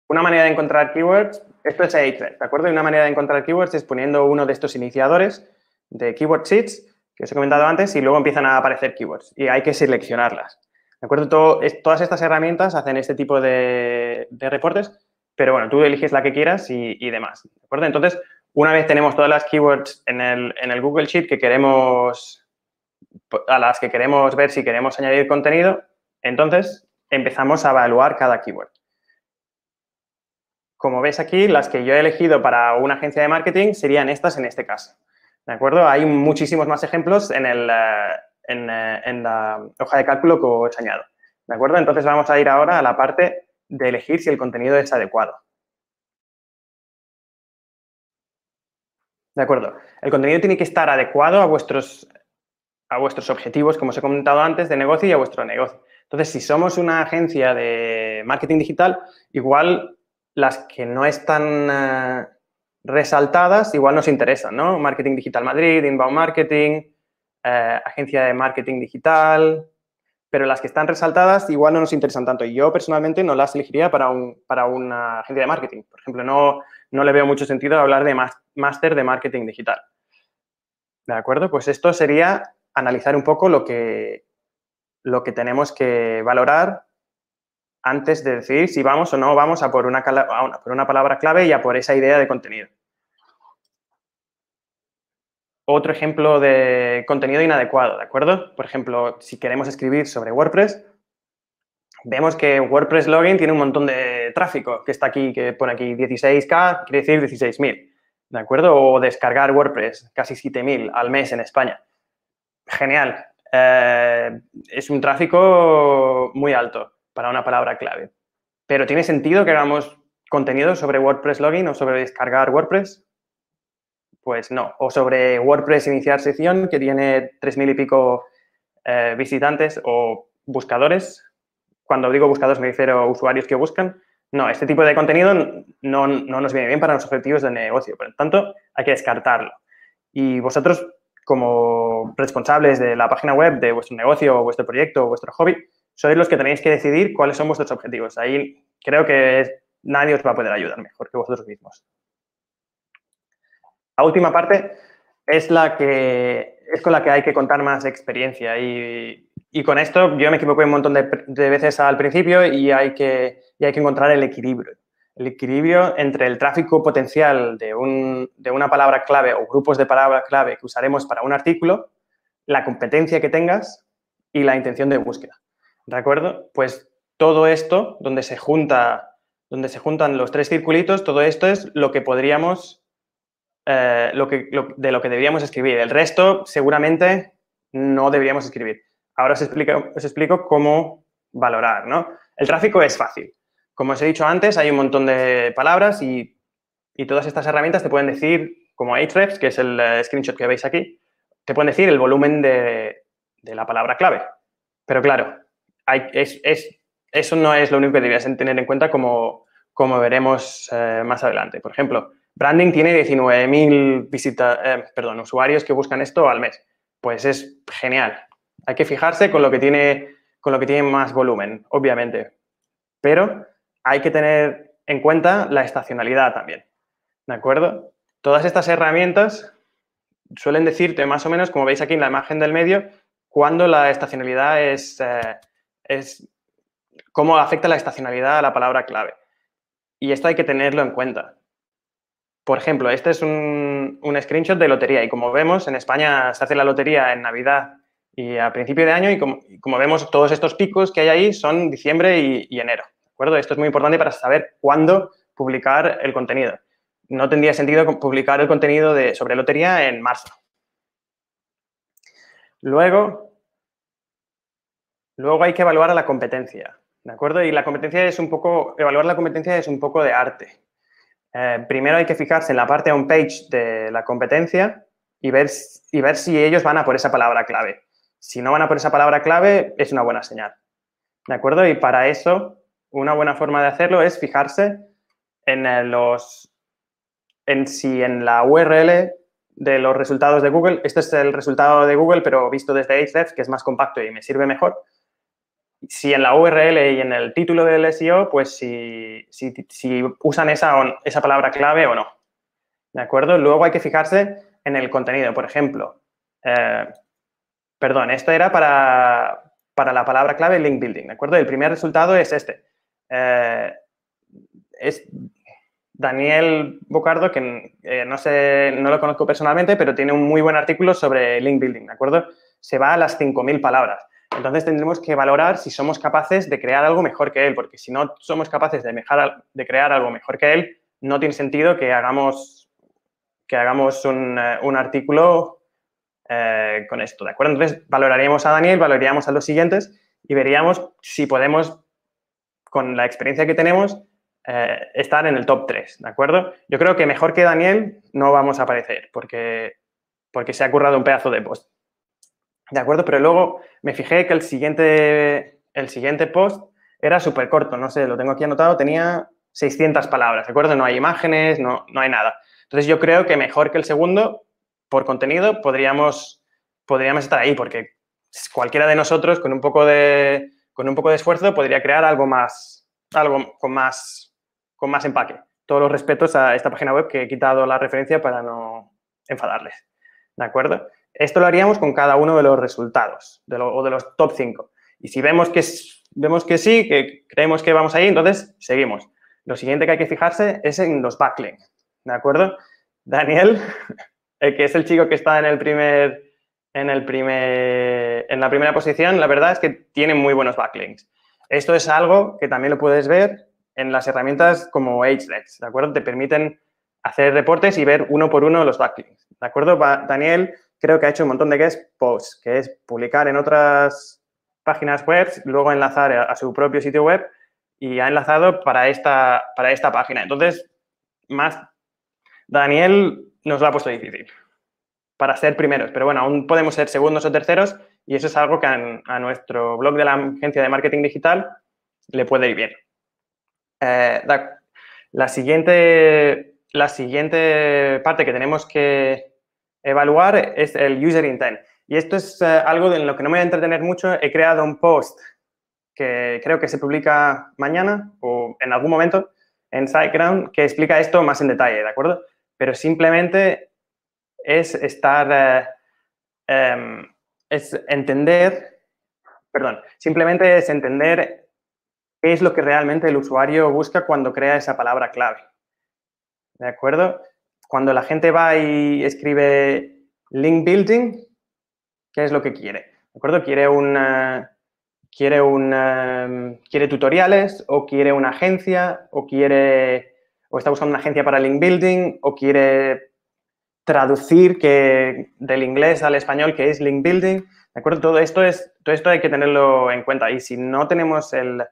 Una manera de encontrar keywords, esto es Ahrefs, ¿de acuerdo? Y una manera de encontrar keywords es poniendo uno de estos iniciadores de keyword sheets que os he comentado antes y luego empiezan a aparecer keywords y hay que seleccionarlas. ¿De acuerdo? Todas estas herramientas hacen este tipo de reportes, pero bueno, tú eliges la que quieras y demás. ¿De acuerdo? Entonces, una vez tenemos todas las keywords en el Google Sheet a las que queremos ver si queremos añadir contenido, entonces empezamos a evaluar cada keyword. Como ves aquí, las que yo he elegido para una agencia de marketing serían estas en este caso. ¿De acuerdo? Hay muchísimos más ejemplos en la hoja de cálculo que os añado. ¿De acuerdo? Entonces vamos a ir ahora a la parte de elegir si el contenido es adecuado. ¿De acuerdo? El contenido tiene que estar adecuado a vuestros objetivos, como os he comentado antes, de negocio y a vuestro negocio. Entonces, si somos una agencia de marketing digital, igual las que no están resaltadas, igual nos interesan, ¿no? Marketing Digital Madrid, Inbound Marketing, agencia de marketing digital, pero las que están resaltadas igual no nos interesan tanto. Y yo personalmente no las elegiría para una agencia de marketing. Por ejemplo, no le veo mucho sentido hablar de máster de marketing digital. ¿De acuerdo? Pues esto sería analizar un poco lo que tenemos que valorar antes de decidir si vamos o no vamos a por una palabra clave y a por esa idea de contenido. Otro ejemplo de contenido inadecuado, ¿de acuerdo? Por ejemplo, si queremos escribir sobre WordPress, vemos que WordPress Login tiene un montón de tráfico que está aquí, que pone aquí 16K, quiere decir 16.000, ¿de acuerdo? O descargar WordPress, casi 7.000 al mes en España. Genial. Es un tráfico muy alto para una palabra clave. Pero ¿tiene sentido que hagamos contenido sobre WordPress Login o sobre descargar WordPress? Pues no. O sobre WordPress iniciar sesión, que tiene 3.000 y pico visitantes o buscadores. Cuando digo buscadores me refiero a usuarios que buscan. No, este tipo de contenido no nos viene bien para los objetivos de negocio. Por lo tanto, hay que descartarlo. Y vosotros, como responsables de la página web de vuestro negocio, o vuestro proyecto o vuestro hobby, sois los que tenéis que decidir cuáles son vuestros objetivos. Ahí creo que nadie os va a poder ayudar mejor que vosotros mismos. La última parte es con la que hay que contar más experiencia y con esto yo me equivoqué un montón de veces al principio y hay que encontrar el equilibrio. El equilibrio entre el tráfico potencial de una palabra clave o grupos de palabra clave que usaremos para un artículo, la competencia que tengas y la intención de búsqueda. ¿De acuerdo? Pues todo esto, donde se juntan los tres circulitos, todo esto es lo que podríamos, de lo que deberíamos escribir. El resto seguramente no deberíamos escribir. Ahora os explico cómo valorar, ¿no? El tráfico es fácil. Como os he dicho antes, hay un montón de palabras y todas estas herramientas te pueden decir, como Ahrefs, que es el screenshot que veis aquí, te pueden decir el volumen de la palabra clave. Pero claro, eso no es lo único que deberías tener en cuenta como veremos más adelante. Por ejemplo, branding tiene 19.000 usuarios que buscan esto al mes. Pues es genial. Hay que fijarse con lo que tiene más volumen, obviamente. Pero hay que tener en cuenta la estacionalidad también, ¿de acuerdo? Todas estas herramientas suelen decirte más o menos, como veis aquí en la imagen del medio, cuándo la estacionalidad cómo afecta la estacionalidad a la palabra clave. Y esto hay que tenerlo en cuenta. Por ejemplo, este es un screenshot de lotería y como vemos, en España se hace la lotería en Navidad y a principio de año y como vemos, todos estos picos que hay ahí son diciembre y enero. ¿De acuerdo? Esto es muy importante para saber cuándo publicar el contenido. No tendría sentido publicar el contenido sobre lotería en marzo. Luego hay que evaluar a la competencia, ¿de acuerdo? Y evaluar la competencia es un poco de arte. Primero hay que fijarse en la parte on-page de la competencia y ver si ellos van a por esa palabra clave. Si no van a por esa palabra clave, es una buena señal, ¿de acuerdo? Y para eso, una buena forma de hacerlo es fijarse en si en la URL de los resultados de Google. Este es el resultado de Google, pero visto desde Ahrefs, que es más compacto y me sirve mejor. Si en la URL y en el título del SEO, pues si usan esa palabra clave o no. ¿De acuerdo? Luego hay que fijarse en el contenido. Por ejemplo, perdón, esto era para la palabra clave link building. ¿De acuerdo? El primer resultado es este. Es Daniel Bocardo, que no lo conozco personalmente, pero tiene un muy buen artículo sobre link building, ¿de acuerdo? Se va a las 5.000 palabras. Entonces, tendremos que valorar si somos capaces de crear algo mejor que él, porque si no somos capaces de crear algo mejor que él, no tiene sentido que hagamos un artículo con esto, ¿de acuerdo? Entonces, valoraríamos a Daniel, valoraríamos a los siguientes y veríamos si podemos, con la experiencia que tenemos, estar en el top 3, ¿de acuerdo? Yo creo que mejor que Daniel no vamos a aparecer porque se ha currado un pedazo de post, ¿de acuerdo? Pero luego me fijé que el siguiente post era súper corto, no sé, lo tengo aquí anotado, tenía 600 palabras, ¿de acuerdo? No hay imágenes, no hay nada. Entonces, yo creo que mejor que el segundo, por contenido, podríamos estar ahí porque cualquiera de nosotros con un poco de esfuerzo podría crear algo con más empaque. Todos los respetos a esta página web que he quitado la referencia para no enfadarles, ¿de acuerdo? Esto lo haríamos con cada uno de los resultados o de los top 5. Y si vemos que sí, que creemos que vamos ahí, entonces seguimos. Lo siguiente que hay que fijarse es en los backlinks, ¿de acuerdo? Daniel, que es el chico que está en la primera posición, la verdad es que tiene muy buenos backlinks. Esto es algo que también lo puedes ver en las herramientas como Ahrefs, ¿de acuerdo? Te permiten hacer reportes y ver uno por uno los backlinks, ¿de acuerdo? Daniel creo que ha hecho un montón de guest posts, que es publicar en otras páginas web, luego enlazar a su propio sitio web y ha enlazado para esta página. Entonces, Daniel nos lo ha puesto difícil para ser primeros, pero bueno, aún podemos ser segundos o terceros y eso es algo que a nuestro blog de la agencia de marketing digital le puede ir bien. La siguiente parte que tenemos que evaluar es el user intent. Y esto es algo en lo que no me voy a entretener mucho. He creado un post que creo que se publica mañana o en algún momento en SiteGround que explica esto más en detalle, ¿de acuerdo? Pero simplemente es entender qué es lo que realmente el usuario busca cuando crea esa palabra clave, ¿de acuerdo? Cuando la gente va y escribe link building, ¿qué es lo que quiere? ¿De acuerdo? ¿Quiere tutoriales o quiere una agencia o está buscando una agencia para link building o quiere traducir del inglés al español qué es link building? ¿De acuerdo? Todo esto hay que tenerlo en cuenta y si no tenemos el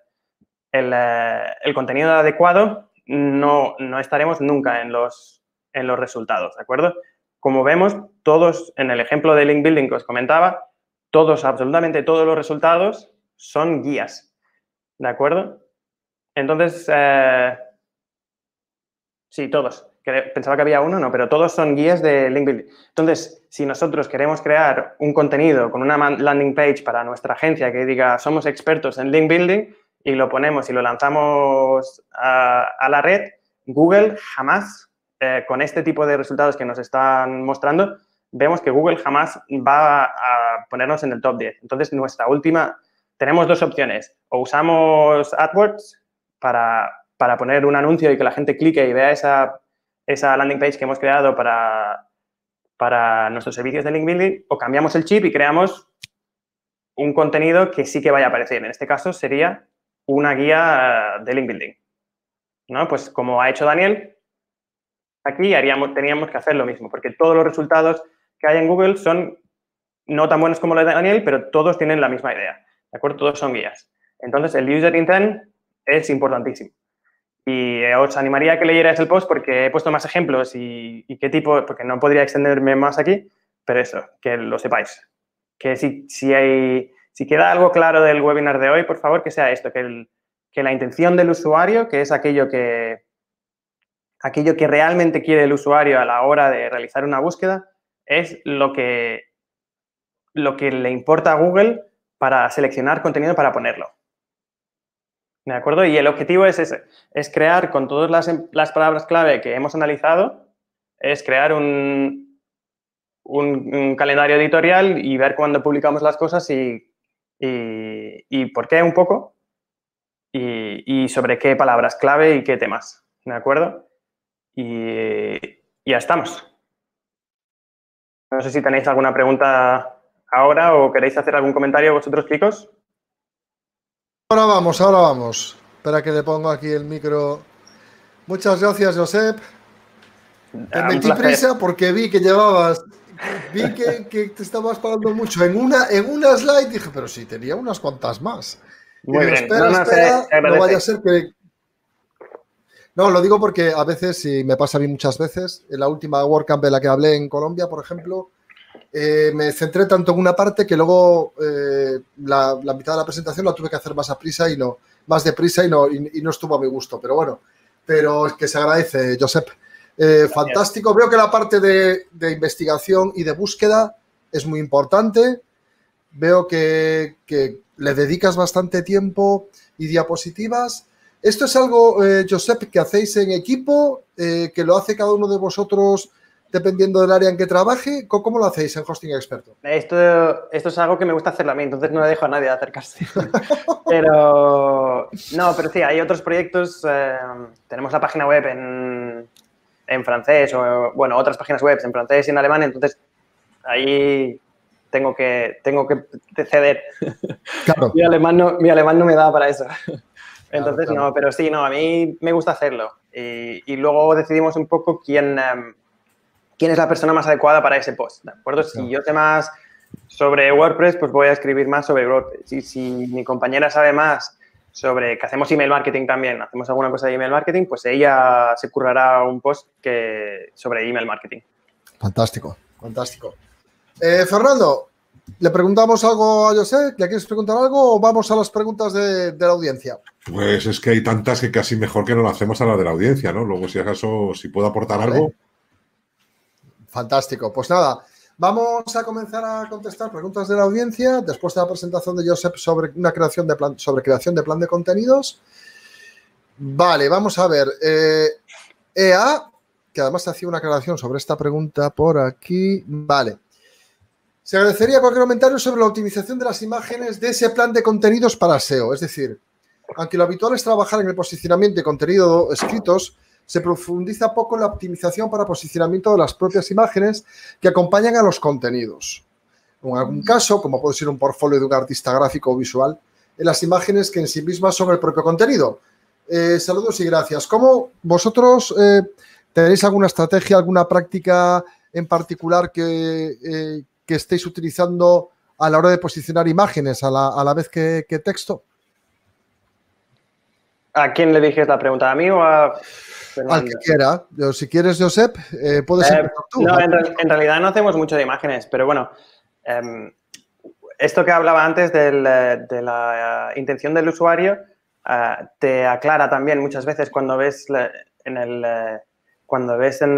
contenido adecuado, no estaremos nunca en los resultados, ¿de acuerdo? Como vemos, todos, en el ejemplo de link building que os comentaba, absolutamente todos los resultados son guías, ¿de acuerdo? Entonces, sí, todos. Pensaba que había uno, no, pero todos son guías de link building. Entonces, si nosotros queremos crear un contenido con una landing page para nuestra agencia que diga somos expertos en link building y lo ponemos y lo lanzamos a la red, Google jamás, con este tipo de resultados que nos están mostrando, vemos que Google jamás va a ponernos en el top 10. Entonces, tenemos dos opciones. O usamos AdWords para poner un anuncio y que la gente clique y vea esa landing page que hemos creado para nuestros servicios de link building, o cambiamos el chip y creamos un contenido que sí que vaya a aparecer. En este caso sería una guía de link building, ¿no? Pues como ha hecho Daniel, aquí teníamos que hacer lo mismo, porque todos los resultados que hay en Google son no tan buenos como los de Daniel, pero todos tienen la misma idea, ¿de acuerdo? Todos son guías. Entonces, el user intent es importantísimo. Y os animaría a que leyerais el post porque he puesto más ejemplos y qué tipo, porque no podría extenderme más aquí, pero eso, que lo sepáis. Que si queda algo claro del webinar de hoy, por favor, que sea esto, que la intención del usuario, que es aquello que realmente quiere el usuario a la hora de realizar una búsqueda, es lo que le importa a Google para seleccionar contenido para ponerlo. ¿De acuerdo? Y el objetivo es ese, es crear con todas las palabras clave que hemos analizado, es crear un calendario editorial y ver cuándo publicamos las cosas y por qué un poco y sobre qué palabras clave y qué temas. ¿De acuerdo? Y ya estamos. No sé si tenéis alguna pregunta ahora o queréis hacer algún comentario vosotros, chicos. Ahora vamos. Espera que le pongo aquí el micro. Muchas gracias, Josep. Te metí prisa porque vi que te estabas parando mucho en una slide. Dije, pero sí, tenía unas cuantas más. Muy bien. Espera, no vaya a ser que... No, lo digo porque a veces, y me pasa a mí muchas veces, en la última WordCamp de la que hablé en Colombia, por ejemplo, me centré tanto en una parte que luego la mitad de la presentación la tuve que hacer más deprisa y no estuvo a mi gusto. Pero bueno, es que se agradece, Josep. Fantástico. Veo que la parte de investigación y de búsqueda es muy importante. Veo que le dedicas bastante tiempo y diapositivas. ¿Esto es algo, Josep, que hacéis en equipo, que lo hace cada uno de vosotros dependiendo del área en que trabaje? ¿Cómo lo hacéis en Hosting Experto? Esto es algo que me gusta hacerlo a mí, entonces no le dejo a nadie acercarse. Pero sí, hay otros proyectos. Tenemos la página web en francés o, bueno, otras páginas web en francés y en alemán, entonces ahí tengo que ceder. Claro. Mi alemán no me da para eso. Entonces, claro. No, pero sí, a mí me gusta hacerlo. Y luego decidimos un poco quién es la persona más adecuada para ese post, ¿de acuerdo? Si yo sé más sobre WordPress, pues voy a escribir más sobre WordPress. Y si mi compañera sabe más sobre que hacemos email marketing también, hacemos alguna cosa de email marketing, pues ella se currará un post sobre email marketing. Fantástico. Fernando, ¿le preguntamos algo a José? ¿Le quieres preguntar algo o vamos a las preguntas de la audiencia? Pues es que hay tantas que casi mejor que no lo hacemos a la de la audiencia, ¿no? Luego, si acaso, si puedo aportar algo. Fantástico. Pues nada, vamos a comenzar a contestar preguntas de la audiencia después de la presentación de Josep sobre creación de plan de contenidos. Vale, vamos a ver. EA, que además hacía una aclaración sobre esta pregunta por aquí. Vale. Se agradecería cualquier comentario sobre la optimización de las imágenes de ese plan de contenidos para SEO. Es decir, aunque lo habitual es trabajar en el posicionamiento de contenido escritos, se profundiza poco en la optimización para posicionamiento de las propias imágenes que acompañan a los contenidos. En algún caso, como puede ser un portfolio de un artista gráfico o visual, en las imágenes que en sí mismas son el propio contenido. Saludos y gracias. ¿Cómo vosotros tenéis alguna estrategia, alguna práctica en particular que estéis utilizando a la hora de posicionar imágenes a la vez que texto? ¿A quién le dije la pregunta? ¿A mí o a Fernando? Al que quiera. Si quieres, Josep, puedes empezar tú. No, en realidad no hacemos mucho de imágenes, pero bueno, esto que hablaba antes de la intención del usuario te aclara también muchas veces cuando ves en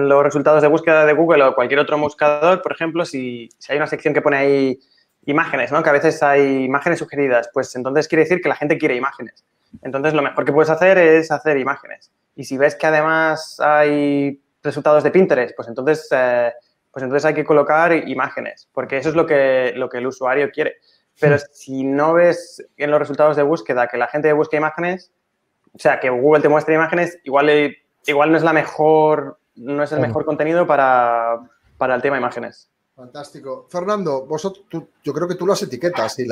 los resultados de búsqueda de Google o cualquier otro buscador, por ejemplo, si hay una sección que pone ahí imágenes, ¿no? Que a veces hay imágenes sugeridas, pues entonces quiere decir que la gente quiere imágenes. Entonces, lo mejor que puedes hacer es hacer imágenes. Y si ves que además hay resultados de Pinterest, pues entonces hay que colocar imágenes, porque eso es lo que el usuario quiere. Pero si no ves en los resultados de búsqueda que la gente busca imágenes, o sea, que Google te muestre imágenes, igual no es el mejor contenido para el tema de imágenes. Fantástico. Fernando, yo creo que tú las etiquetas y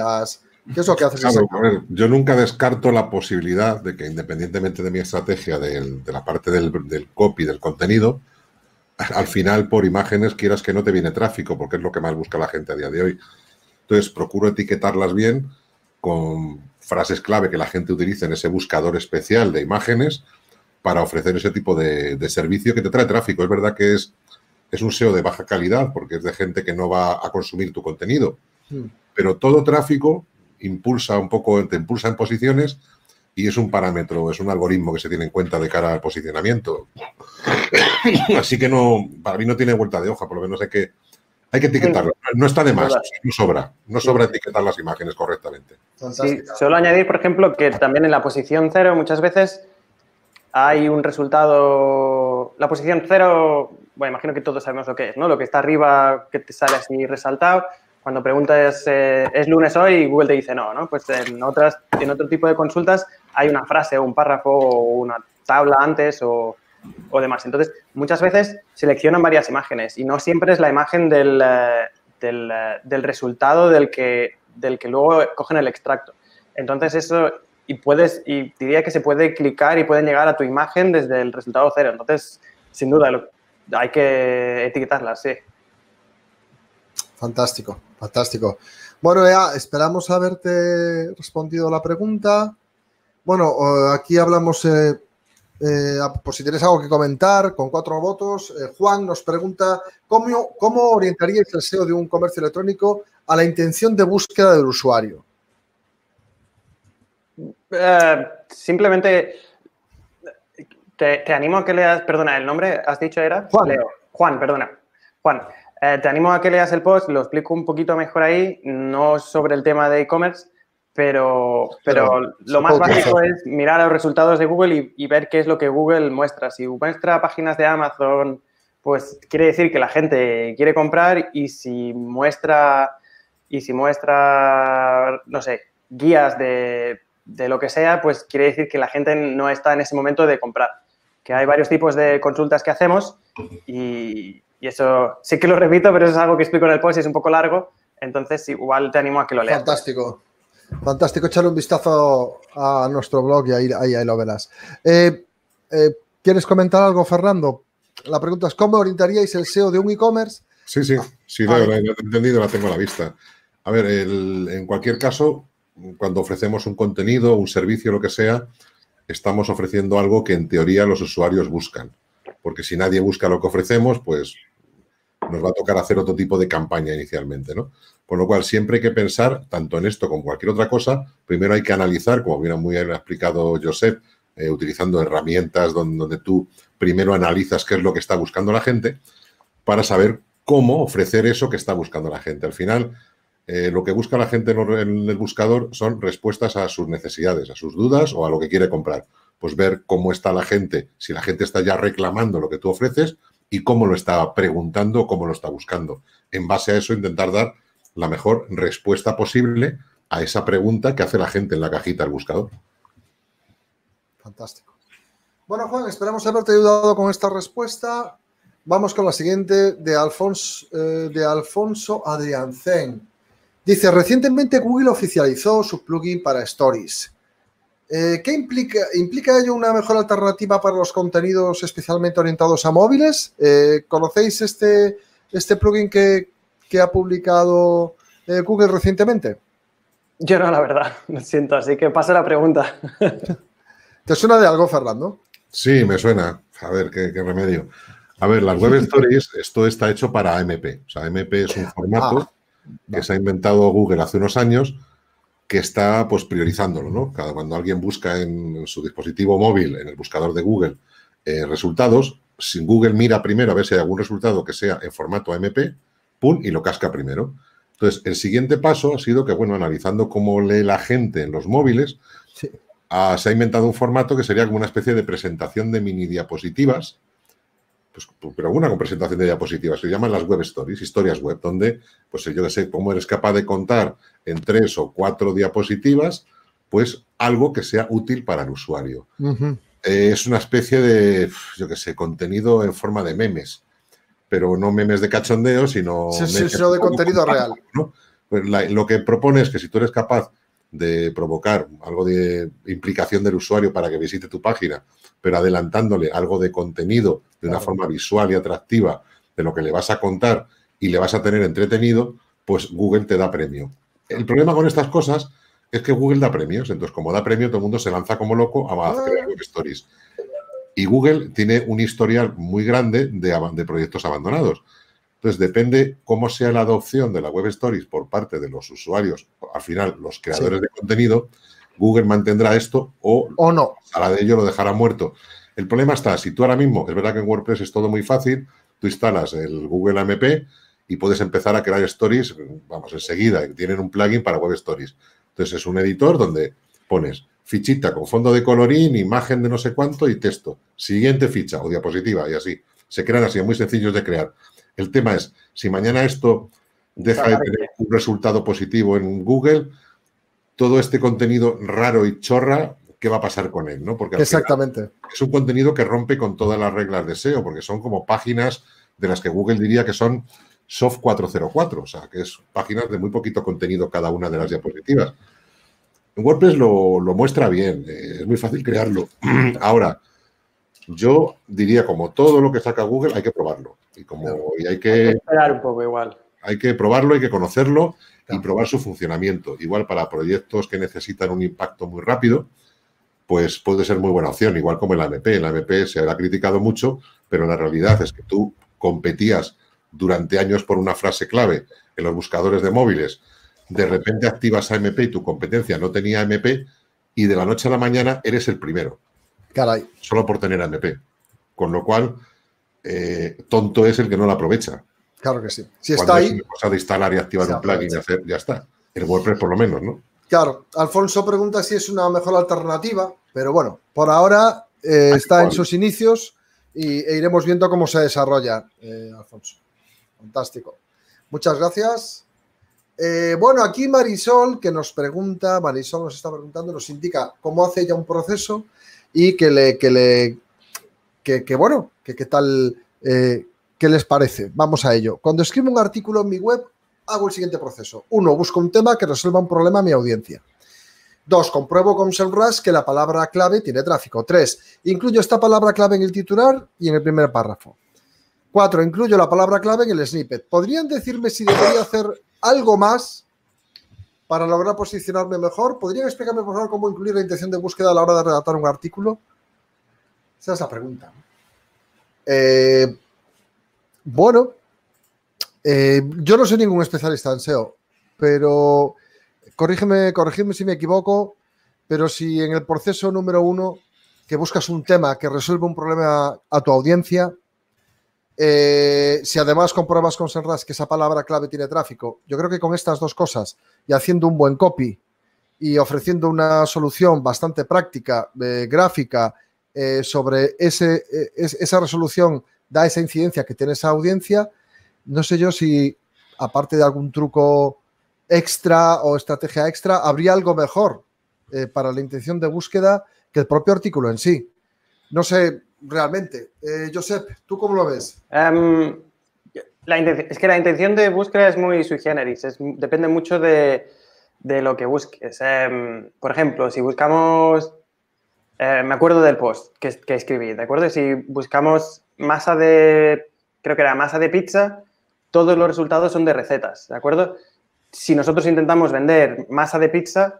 ¿qué es lo que haces? Claro, a ver, yo nunca descarto la posibilidad de que, independientemente de mi estrategia de la parte del copy, del contenido, al final, por imágenes, quieras que no te viene tráfico, porque es lo que más busca la gente a día de hoy. Entonces, procuro etiquetarlas bien con frases clave que la gente utilice en ese buscador especial de imágenes para ofrecer ese tipo de servicio que te trae tráfico. Es verdad que es un SEO de baja calidad, porque es de gente que no va a consumir tu contenido. Pero todo tráfico te impulsa en posiciones y es un parámetro, es un algoritmo que se tiene en cuenta de cara al posicionamiento. Así que para mí no tiene vuelta de hoja, por lo menos hay Hay que etiquetarlo. No está de más, no sobra. No sobra etiquetar las imágenes correctamente. Sí, solo añadir, por ejemplo, que también en la posición 0 muchas veces hay un resultado... La posición 0, bueno, imagino que todos sabemos lo que es, ¿no? Lo que está arriba, que te sale así resaltado. Cuando preguntas, ¿es lunes hoy? Google te dice no, ¿no? Pues en otro tipo de consultas hay una frase o un párrafo o una tabla antes o demás. Entonces, muchas veces seleccionan varias imágenes y no siempre es la imagen del resultado del que luego cogen el extracto. Entonces, eso... Y diría que se puede clicar y pueden llegar a tu imagen desde el resultado 0. Entonces, sin duda, hay que etiquetarlas, sí. Fantástico, fantástico. Bueno, ya esperamos haberte respondido la pregunta. Bueno, aquí hablamos, por si tienes algo que comentar, con 4 votos. Juan nos pregunta, ¿cómo orientaríais el SEO de un comercio electrónico a la intención de búsqueda del usuario? Simplemente te animo a que leas, perdona, ¿el nombre has dicho era? Juan. Leo. Juan, perdona. Juan, te animo a que leas el post, lo explico un poquito mejor ahí, no sobre el tema de e-commerce, pero lo más básico es mirar los resultados de Google y ver qué es lo que Google muestra. Si muestra páginas de Amazon, pues quiere decir que la gente quiere comprar y si muestra, no sé, guías de lo que sea, pues quiere decir que la gente no está en ese momento de comprar. Que hay varios tipos de consultas que hacemos y eso sí que lo repito, pero eso es algo que explico en el post y es un poco largo, entonces igual te animo a que lo leas. Fantástico. Fantástico, echarle un vistazo a nuestro blog y ahí lo verás. ¿Quieres comentar algo, Fernando? La pregunta es, ¿cómo orientaríais el SEO de un e-commerce? Sí, lo he entendido, la tengo a la vista. A ver, en cualquier caso, cuando ofrecemos un contenido, un servicio, lo que sea, estamos ofreciendo algo que en teoría los usuarios buscan. Porque si nadie busca lo que ofrecemos, pues nos va a tocar hacer otro tipo de campaña inicialmente, ¿no? Con lo cual, siempre hay que pensar, tanto en esto como en cualquier otra cosa, primero hay que analizar, como bien muy bien ha explicado Josep, utilizando herramientas donde tú primero analizas qué es lo que está buscando la gente para saber cómo ofrecer eso que está buscando la gente. Al final, lo que busca la gente en el buscador son respuestas a sus necesidades, a sus dudas o a lo que quiere comprar. Pues ver cómo está la gente, si la gente está ya reclamando lo que tú ofreces y cómo lo está preguntando o cómo lo está buscando. En base a eso, intentar dar la mejor respuesta posible a esa pregunta que hace la gente en la cajita del buscador. Fantástico. Bueno, Juan, esperamos haberte ayudado con esta respuesta. Vamos con la siguiente de Alfonso Adriancén. Dice, recientemente Google oficializó su plugin para Stories. ¿Qué implica ello una mejor alternativa para los contenidos especialmente orientados a móviles? ¿Conocéis este plugin que ha publicado Google recientemente? Yo no, la verdad, lo siento, así que pasa la pregunta. ¿Te suena de algo, Fernando? Sí, me suena. A ver, qué remedio. A ver, las Web Stories, esto está hecho para AMP. O sea, AMP es un formato que se ha inventado Google hace unos años que está pues priorizándolo, ¿no? Cuando alguien busca en su dispositivo móvil, en el buscador de Google, resultados, si Google mira primero a ver si hay algún resultado que sea en formato AMP, ¡pum!, y lo casca primero. Entonces, el siguiente paso ha sido que, bueno, analizando cómo lee la gente en los móviles, se ha inventado un formato que sería como una especie de presentación de mini diapositivas, pues, pero una con presentación de diapositivas, se llaman las Web Stories, historias web, donde, pues yo que sé, cómo eres capaz de contar en 3 o 4 diapositivas, pues algo que sea útil para el usuario. Es una especie de, yo que sé, contenido en forma de memes, pero no memes de cachondeo, sino de contenido real, ¿no? Pues lo que propone es que si tú eres capaz de provocar algo de implicación del usuario para que visite tu página, pero adelantándole algo de contenido de una forma visual y atractiva de lo que le vas a contar y le vas a tener entretenido, pues Google te da premio. El problema con estas cosas es que Google da premios. Entonces, como da premio, todo el mundo se lanza como loco a crear Web Stories. Y Google tiene un historial muy grande de proyectos abandonados. Entonces, depende cómo sea la adopción de la Web Stories por parte de los usuarios, al final, los creadores de contenido, Google mantendrá esto o no. A la de ello lo dejará muerto. El problema está, si tú ahora mismo, es verdad que en WordPress es todo muy fácil, tú instalas el Google AMP y puedes empezar a crear stories, vamos, enseguida. Tienen un plugin para web stories. Entonces es un editor donde pones fichita con fondo de colorín, imagen de no sé cuánto y texto. Siguiente ficha o diapositiva y así. Se crean así, muy sencillos de crear. El tema es, si mañana esto deja de tener un resultado positivo en Google, todo este contenido raro y chorra, ¿qué va a pasar con él? ¿No? Porque al Exactamente. final es un contenido que rompe con todas las reglas de SEO, porque son como páginas de las que Google diría que son soft 404, o sea, que es páginas de muy poquito contenido cada una de las diapositivas. En WordPress lo muestra bien, es muy fácil crearlo. Ahora, yo diría, como todo lo que saca Google, hay que probarlo. Y hay que esperar un poco igual. Hay que probarlo, hay que conocerlo y Claro. probar su funcionamiento. Igual para proyectos que necesitan un impacto muy rápido, pues puede ser muy buena opción, igual como el AMP. El AMP se habrá criticado mucho, pero la realidad es que tú competías durante años por una frase clave en los buscadores de móviles. De repente activas AMP y tu competencia no tenía AMP y de la noche a la mañana eres el primero. Caray. Solo por tener AMP. Con lo cual, tonto es el que no lo aprovecha. Claro que sí. Si Cuando está es ahí. una cosa de instalar y activar un plugin y hacer, ya está. El WordPress por lo menos, ¿no? Claro, Alfonso pregunta si es una mejor alternativa, pero bueno, por ahora está en sus inicios e iremos viendo cómo se desarrolla, Alfonso. Fantástico. Muchas gracias. Bueno, aquí Marisol, que nos pregunta, Marisol nos está preguntando, nos indica cómo hace ella un proceso y qué tal, qué les parece. Vamos a ello. Cuando escribo un artículo en mi web, hago el siguiente proceso. 1. Busco un tema que resuelva un problema a mi audiencia. 2. Compruebo con SEMrush que la palabra clave tiene tráfico. 3. Incluyo esta palabra clave en el titular y en el primer párrafo. 4. Incluyo la palabra clave en el snippet. ¿Podrían decirme si debería hacer algo más para lograr posicionarme mejor? ¿Podrían explicarme, por favor, cómo incluir la intención de búsqueda a la hora de redactar un artículo? Esa es la pregunta. Bueno, yo no soy ningún especialista en SEO, pero corrígeme si me equivoco, pero si en el proceso número 1 que buscas un tema que resuelve un problema a tu audiencia, si además compruebas con SEMrush que esa palabra clave tiene tráfico, yo creo que con estas dos cosas y haciendo un buen copy y ofreciendo una solución bastante práctica, gráfica, sobre esa resolución da esa incidencia que tiene esa audiencia. No sé yo si, aparte de algún truco extra o estrategia extra, habría algo mejor para la intención de búsqueda que el propio artículo en sí. No sé realmente. Josep, ¿tú cómo lo ves? Es que la intención de búsqueda es muy sui generis. Depende mucho de lo que busques. Por ejemplo, si buscamos... me acuerdo del post que escribí, ¿de acuerdo? Si buscamos creo que era masa de pizza, todos los resultados son de recetas, ¿de acuerdo? Si nosotros intentamos vender masa de pizza,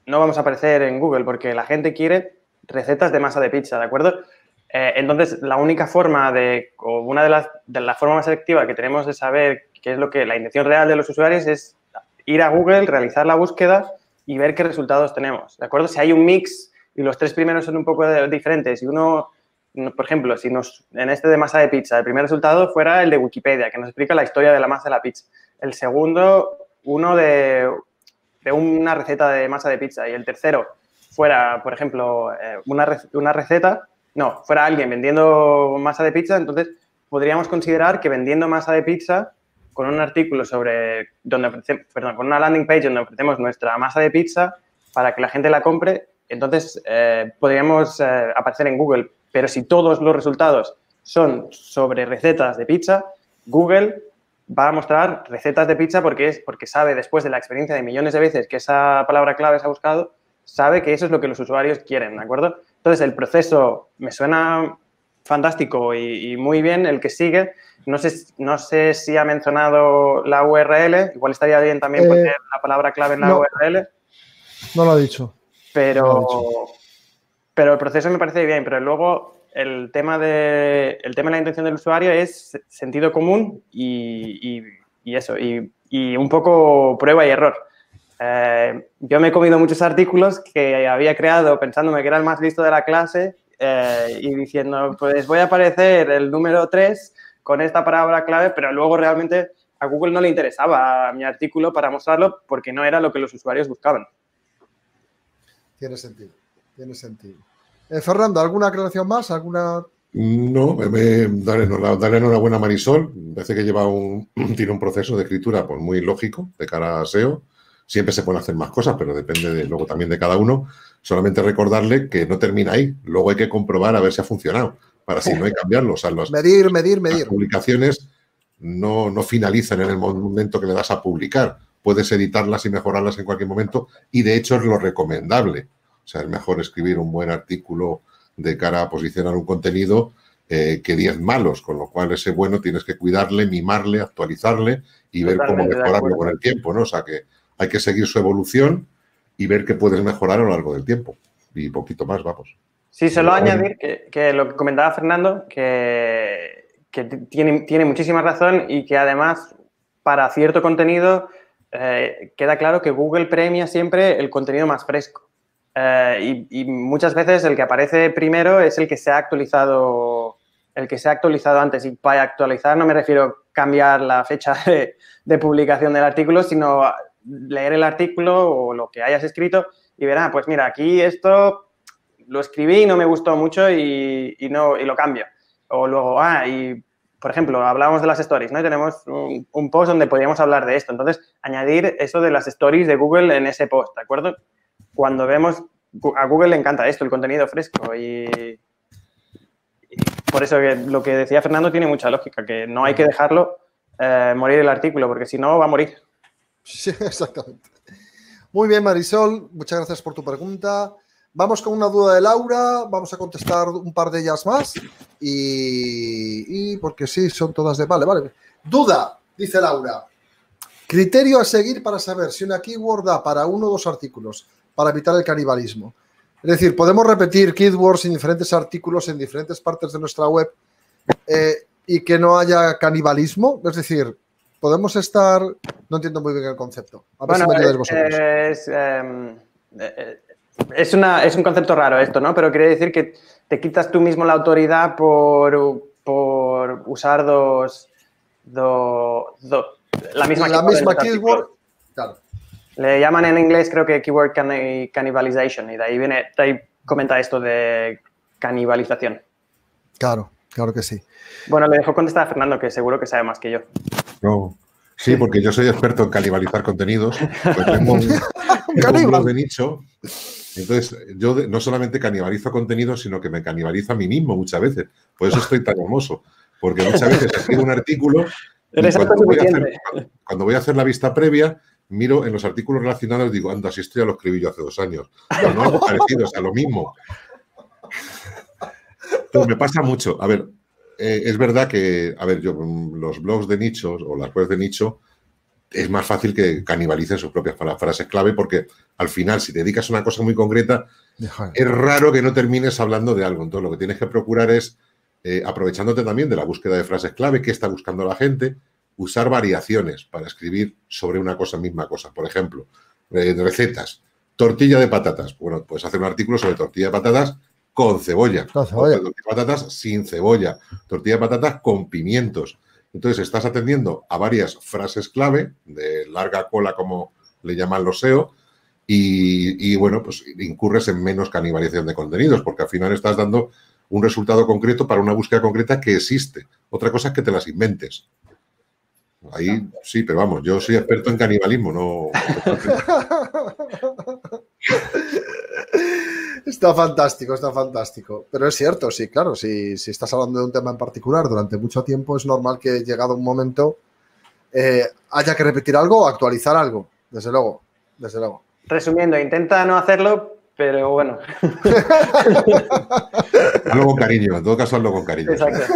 no vamos a aparecer en Google porque la gente quiere recetas de masa de pizza, ¿de acuerdo? Entonces, la única forma o una de las formas más efectivas que tenemos de saber qué es la intención real de los usuarios es ir a Google, realizar la búsqueda y ver qué resultados tenemos, ¿de acuerdo? Si hay un mix y los tres primeros son un poco diferentes y uno, por ejemplo, si en este de masa de pizza, el primer resultado fuera el de Wikipedia, que nos explica la historia de la masa de la pizza. El segundo, uno de una receta de masa de pizza y el tercero fuera, por ejemplo, una receta, fuera alguien vendiendo masa de pizza, entonces podríamos considerar que vendiendo masa de pizza con un artículo con una landing page donde ofrecemos nuestra masa de pizza para que la gente la compre, entonces podríamos aparecer en Google. Pero si todos los resultados son sobre recetas de pizza, Google va a mostrar recetas de pizza porque sabe, después de la experiencia de millones de veces que esa palabra clave se ha buscado, sabe que eso es lo que los usuarios quieren, ¿de acuerdo? Entonces, el proceso me suena fantástico y muy bien el que sigue. No sé si ha mencionado la URL. Igual estaría bien también poner la palabra clave en la URL. No lo ha dicho. Pero el proceso me parece bien. Pero luego el tema de la intención del usuario es sentido común y eso. Y un poco prueba y error. Yo me he comido muchos artículos que había creado pensándome que era el más listo de la clase y diciendo, pues voy a aparecer el número 3 con esta palabra clave, pero luego realmente a Google no le interesaba mi artículo para mostrarlo porque no era lo que los usuarios buscaban. Tiene sentido, tiene sentido. Fernando, ¿alguna aclaración más? ¿Alguna...? No, darle enhorabuena a Marisol. Parece que tiene un proceso de escritura pues, muy lógico de cara a SEO. Siempre se pueden hacer más cosas, pero depende luego también de cada uno. Solamente recordarle que no termina ahí. Luego hay que comprobar a ver si ha funcionado, para si no hay que cambiarlo. O sea, medir. Las publicaciones no finalizan en el momento que le das a publicar. Puedes editarlas y mejorarlas en cualquier momento y, de hecho, es lo recomendable. O sea, es mejor escribir un buen artículo de cara a posicionar un contenido que 10 malos, con lo cual ese bueno tienes que cuidarle, mimarle, actualizarle y ver cómo mejorarlo con el tiempo, ¿no? O sea, que hay que seguir su evolución y ver qué puedes mejorar a lo largo del tiempo. Y poquito más, vamos. Sí, solo añadir que lo que comentaba Fernando, que tiene muchísima razón y que además para cierto contenido queda claro que Google premia siempre el contenido más fresco. Y muchas veces el que aparece primero es el que se ha actualizado antes. Y para actualizar no me refiero a cambiar la fecha de publicación del artículo, sino leer el artículo o lo que hayas escrito y ver, pues mira, aquí esto lo escribí y no me gustó mucho y lo cambio. O luego, y por ejemplo, hablábamos de las stories, ¿no? Y tenemos un post donde podríamos hablar de esto. Entonces, añadir eso de las stories de Google en ese post, ¿de acuerdo? Cuando vemos, a Google le encanta esto, el contenido fresco y por eso lo que decía Fernando tiene mucha lógica, que no hay que dejarlo morir el artículo, porque si no va a morir. Sí, exactamente. Muy bien, Marisol, muchas gracias por tu pregunta. Vamos con una duda de Laura, vamos a contestar un par de ellas más y porque sí, son todas de... Vale. Duda, dice Laura. Criterio a seguir para saber si una keyword da para uno o dos artículos, para evitar el canibalismo. Es decir, podemos repetir keywords en diferentes artículos en diferentes partes de nuestra web y que no haya canibalismo. Es decir, podemos estar... No entiendo muy bien el concepto. A ver si me ayudáis vosotros. Es un concepto raro esto, ¿no? Pero quiere decir que te quitas tú mismo la autoridad por usar la misma keyword. Claro. Le llaman en inglés, creo que keyword cannibalization, y de ahí comenta esto de canibalización. Claro que sí. Bueno, le dejo contestar a Fernando, que seguro que sabe más que yo. No. Sí, porque yo soy experto en canibalizar contenidos. Pues tengo un blog de nicho. Entonces, yo no solamente canibalizo contenidos, sino que me canibalizo a mí mismo muchas veces. Por eso estoy tan hermoso. Porque muchas veces escribo un artículo y cuando voy a hacer la vista previa, miro en los artículos relacionados y digo, anda, si esto ya lo escribí yo hace 2 años. Pero no algo parecido, o sea, lo mismo. Pero me pasa mucho. A ver, es verdad que, los blogs de nichos o las webs de nicho es más fácil que canibalicen sus propias frases clave porque al final, si te dedicas a una cosa muy concreta, es raro que no termines hablando de algo. Entonces, lo que tienes que procurar es, aprovechándote también de la búsqueda de frases clave, qué está buscando la gente, usar variaciones para escribir sobre una misma cosa. Por ejemplo, recetas, tortilla de patatas. Bueno, puedes hacer un artículo sobre tortilla de patatas con cebolla. Tortilla de patatas sin cebolla. Tortilla de patatas con pimientos. Entonces, estás atendiendo a varias frases clave, de larga cola, como le llaman los SEO, y bueno, pues incurres en menos canibalización de contenidos, porque al final estás dando un resultado concreto para una búsqueda concreta que existe. Otra cosa es que te las inventes. Ahí sí, pero vamos, yo soy experto en canibalismo, no... Está fantástico. Pero es cierto, sí, claro, si estás hablando de un tema en particular durante mucho tiempo, es normal que llegado un momento haya que repetir algo o actualizar algo, desde luego. Resumiendo, intenta no hacerlo, pero bueno. Hazlo con cariño, en todo caso hazlo con cariño. Exacto.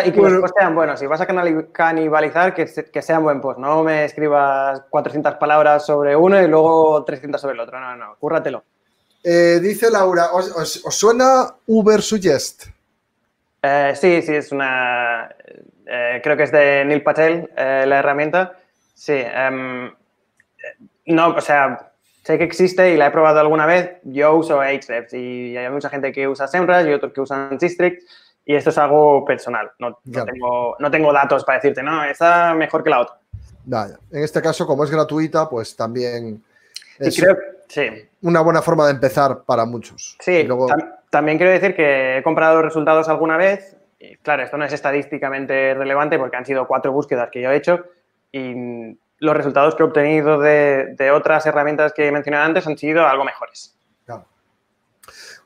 Y que los posts sean buenos. Si vas a canibalizar, que sean buen post. No me escribas 400 palabras sobre uno y luego 300 sobre el otro. No, cúrratelo. Dice Laura, ¿os suena Ubersuggest? Sí, es una... creo que es de Neil Patel, la herramienta. Sí. No, o sea, sé que existe y la he probado alguna vez. Yo uso Ahrefs y hay mucha gente que usa SEMrush y otros que usan Sistrix. y esto es algo personal. No Claro. tengo datos para decirte, no, está mejor que la otra. Vaya. En este caso, como es gratuita, pues también es Y creo, sí. una buena forma de empezar para muchos. Sí, Y luego... también quiero decir que he comprado resultados alguna vez. Y claro, esto no es estadísticamente relevante porque han sido 4 búsquedas que yo he hecho y los resultados que he obtenido de otras herramientas que he mencionado antes han sido algo mejores. Claro.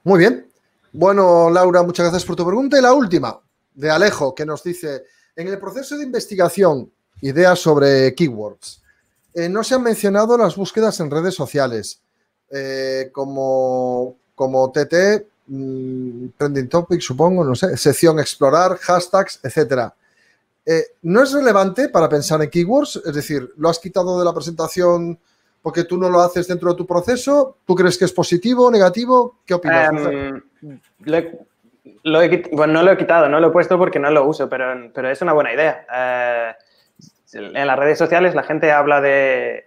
Muy bien. Bueno, Laura, muchas gracias por tu pregunta. Y la última, de Alejo, que nos dice, en el proceso de investigación, ideas sobre keywords, no se han mencionado las búsquedas en redes sociales, como TT, Trending Topic, supongo, no sé, sección explorar, hashtags, etcétera. ¿No es relevante para pensar en keywords? Es decir, ¿lo has quitado de la presentación porque tú no lo haces dentro de tu proceso? ¿Tú crees que es positivo, negativo? ¿Qué opinas? Bueno, no lo he quitado, no lo he puesto porque no lo uso, pero es una buena idea. En las redes sociales la gente habla de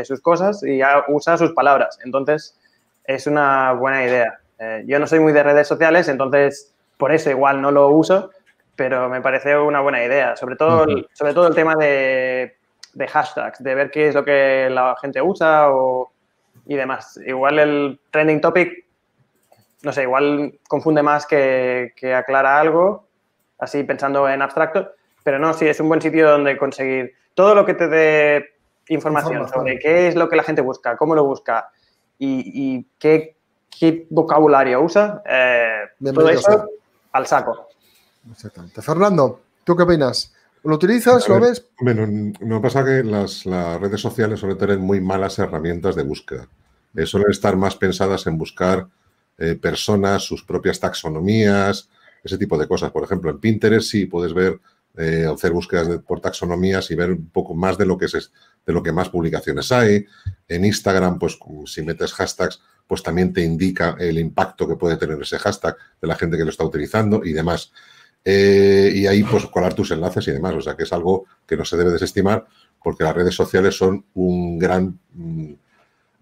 sus cosas y usa sus palabras. Entonces, es una buena idea. Yo no soy muy de redes sociales, entonces por eso igual no lo uso, pero me parece una buena idea. Sobre todo el tema de hashtags, de ver qué es lo que la gente usa y demás. Igual el trending topic, no sé, igual confunde más que aclara algo, así pensando en abstracto. Pero no, sí, es un buen sitio donde conseguir todo lo que te dé información sobre qué es lo que la gente busca, cómo lo busca y qué vocabulario usa. Todo eso al saco. Exactamente. Fernando, ¿tú qué opinas? ¿Lo utilizas? ¿Lo ves? Bueno, no pasa que las redes sociales suelen tener muy malas herramientas de búsqueda. Suelen estar más pensadas en buscar personas, sus propias taxonomías, ese tipo de cosas. Por ejemplo, en Pinterest sí puedes ver, hacer búsquedas por taxonomías y ver un poco más de lo que más publicaciones hay. En Instagram, pues si metes hashtags, pues también te indica el impacto que puede tener ese hashtag de la gente que lo está utilizando y demás. Y ahí pues colar tus enlaces y demás. O sea que es algo que no se debe desestimar porque las redes sociales son un gran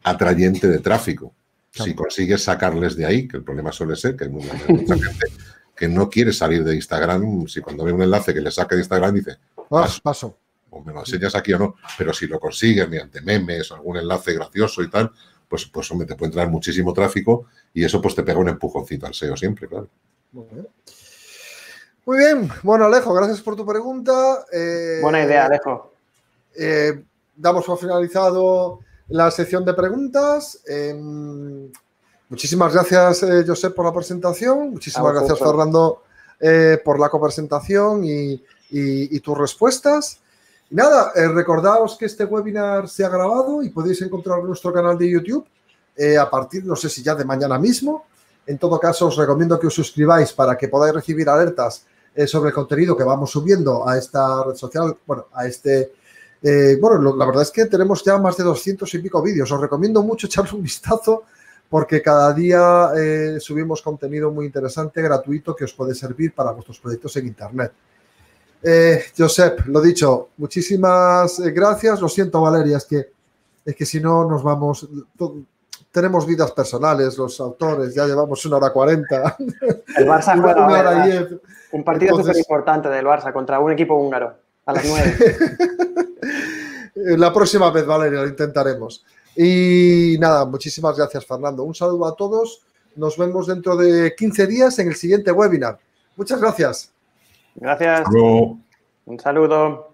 atrayente de tráfico. Si consigues sacarles de ahí, que el problema suele ser que hay mucha gente que no quiere salir de Instagram, si cuando ve un enlace que le saca de Instagram dice, paso. O me lo enseñas aquí o no, pero si lo consigues mediante memes, algún enlace gracioso y tal, pues hombre, te puede entrar muchísimo tráfico y eso pues te pega un empujoncito al SEO siempre, claro. Muy bien. Bueno, Alejo, gracias por tu pregunta. Buena idea, Alejo. Damos por finalizado la sección de preguntas. Muchísimas gracias, Josep, por la presentación. Muchísimas gracias, Fernando, por la copresentación y tus respuestas. Y nada, recordaos que este webinar se ha grabado y podéis encontrar nuestro canal de YouTube a partir, no sé si ya de mañana mismo. En todo caso, os recomiendo que os suscribáis para que podáis recibir alertas sobre el contenido que vamos subiendo a esta red social, bueno, a este... la verdad es que tenemos ya más de 200 y pico vídeos. Os recomiendo mucho echarle un vistazo porque cada día subimos contenido muy interesante, gratuito, que os puede servir para vuestros proyectos en Internet. Josep, lo dicho, muchísimas gracias. Lo siento, Valeria, es que si no nos vamos... Tenemos vidas personales, los autores, ya llevamos 1:40. El Barça juega 1:10. Un partido súper importante del Barça contra un equipo húngaro a las 9. La próxima vez, Valeria, lo intentaremos. Y nada, muchísimas gracias, Fernando. Un saludo a todos. Nos vemos dentro de 15 días en el siguiente webinar. Muchas gracias. Gracias. Hasta luego. Un saludo.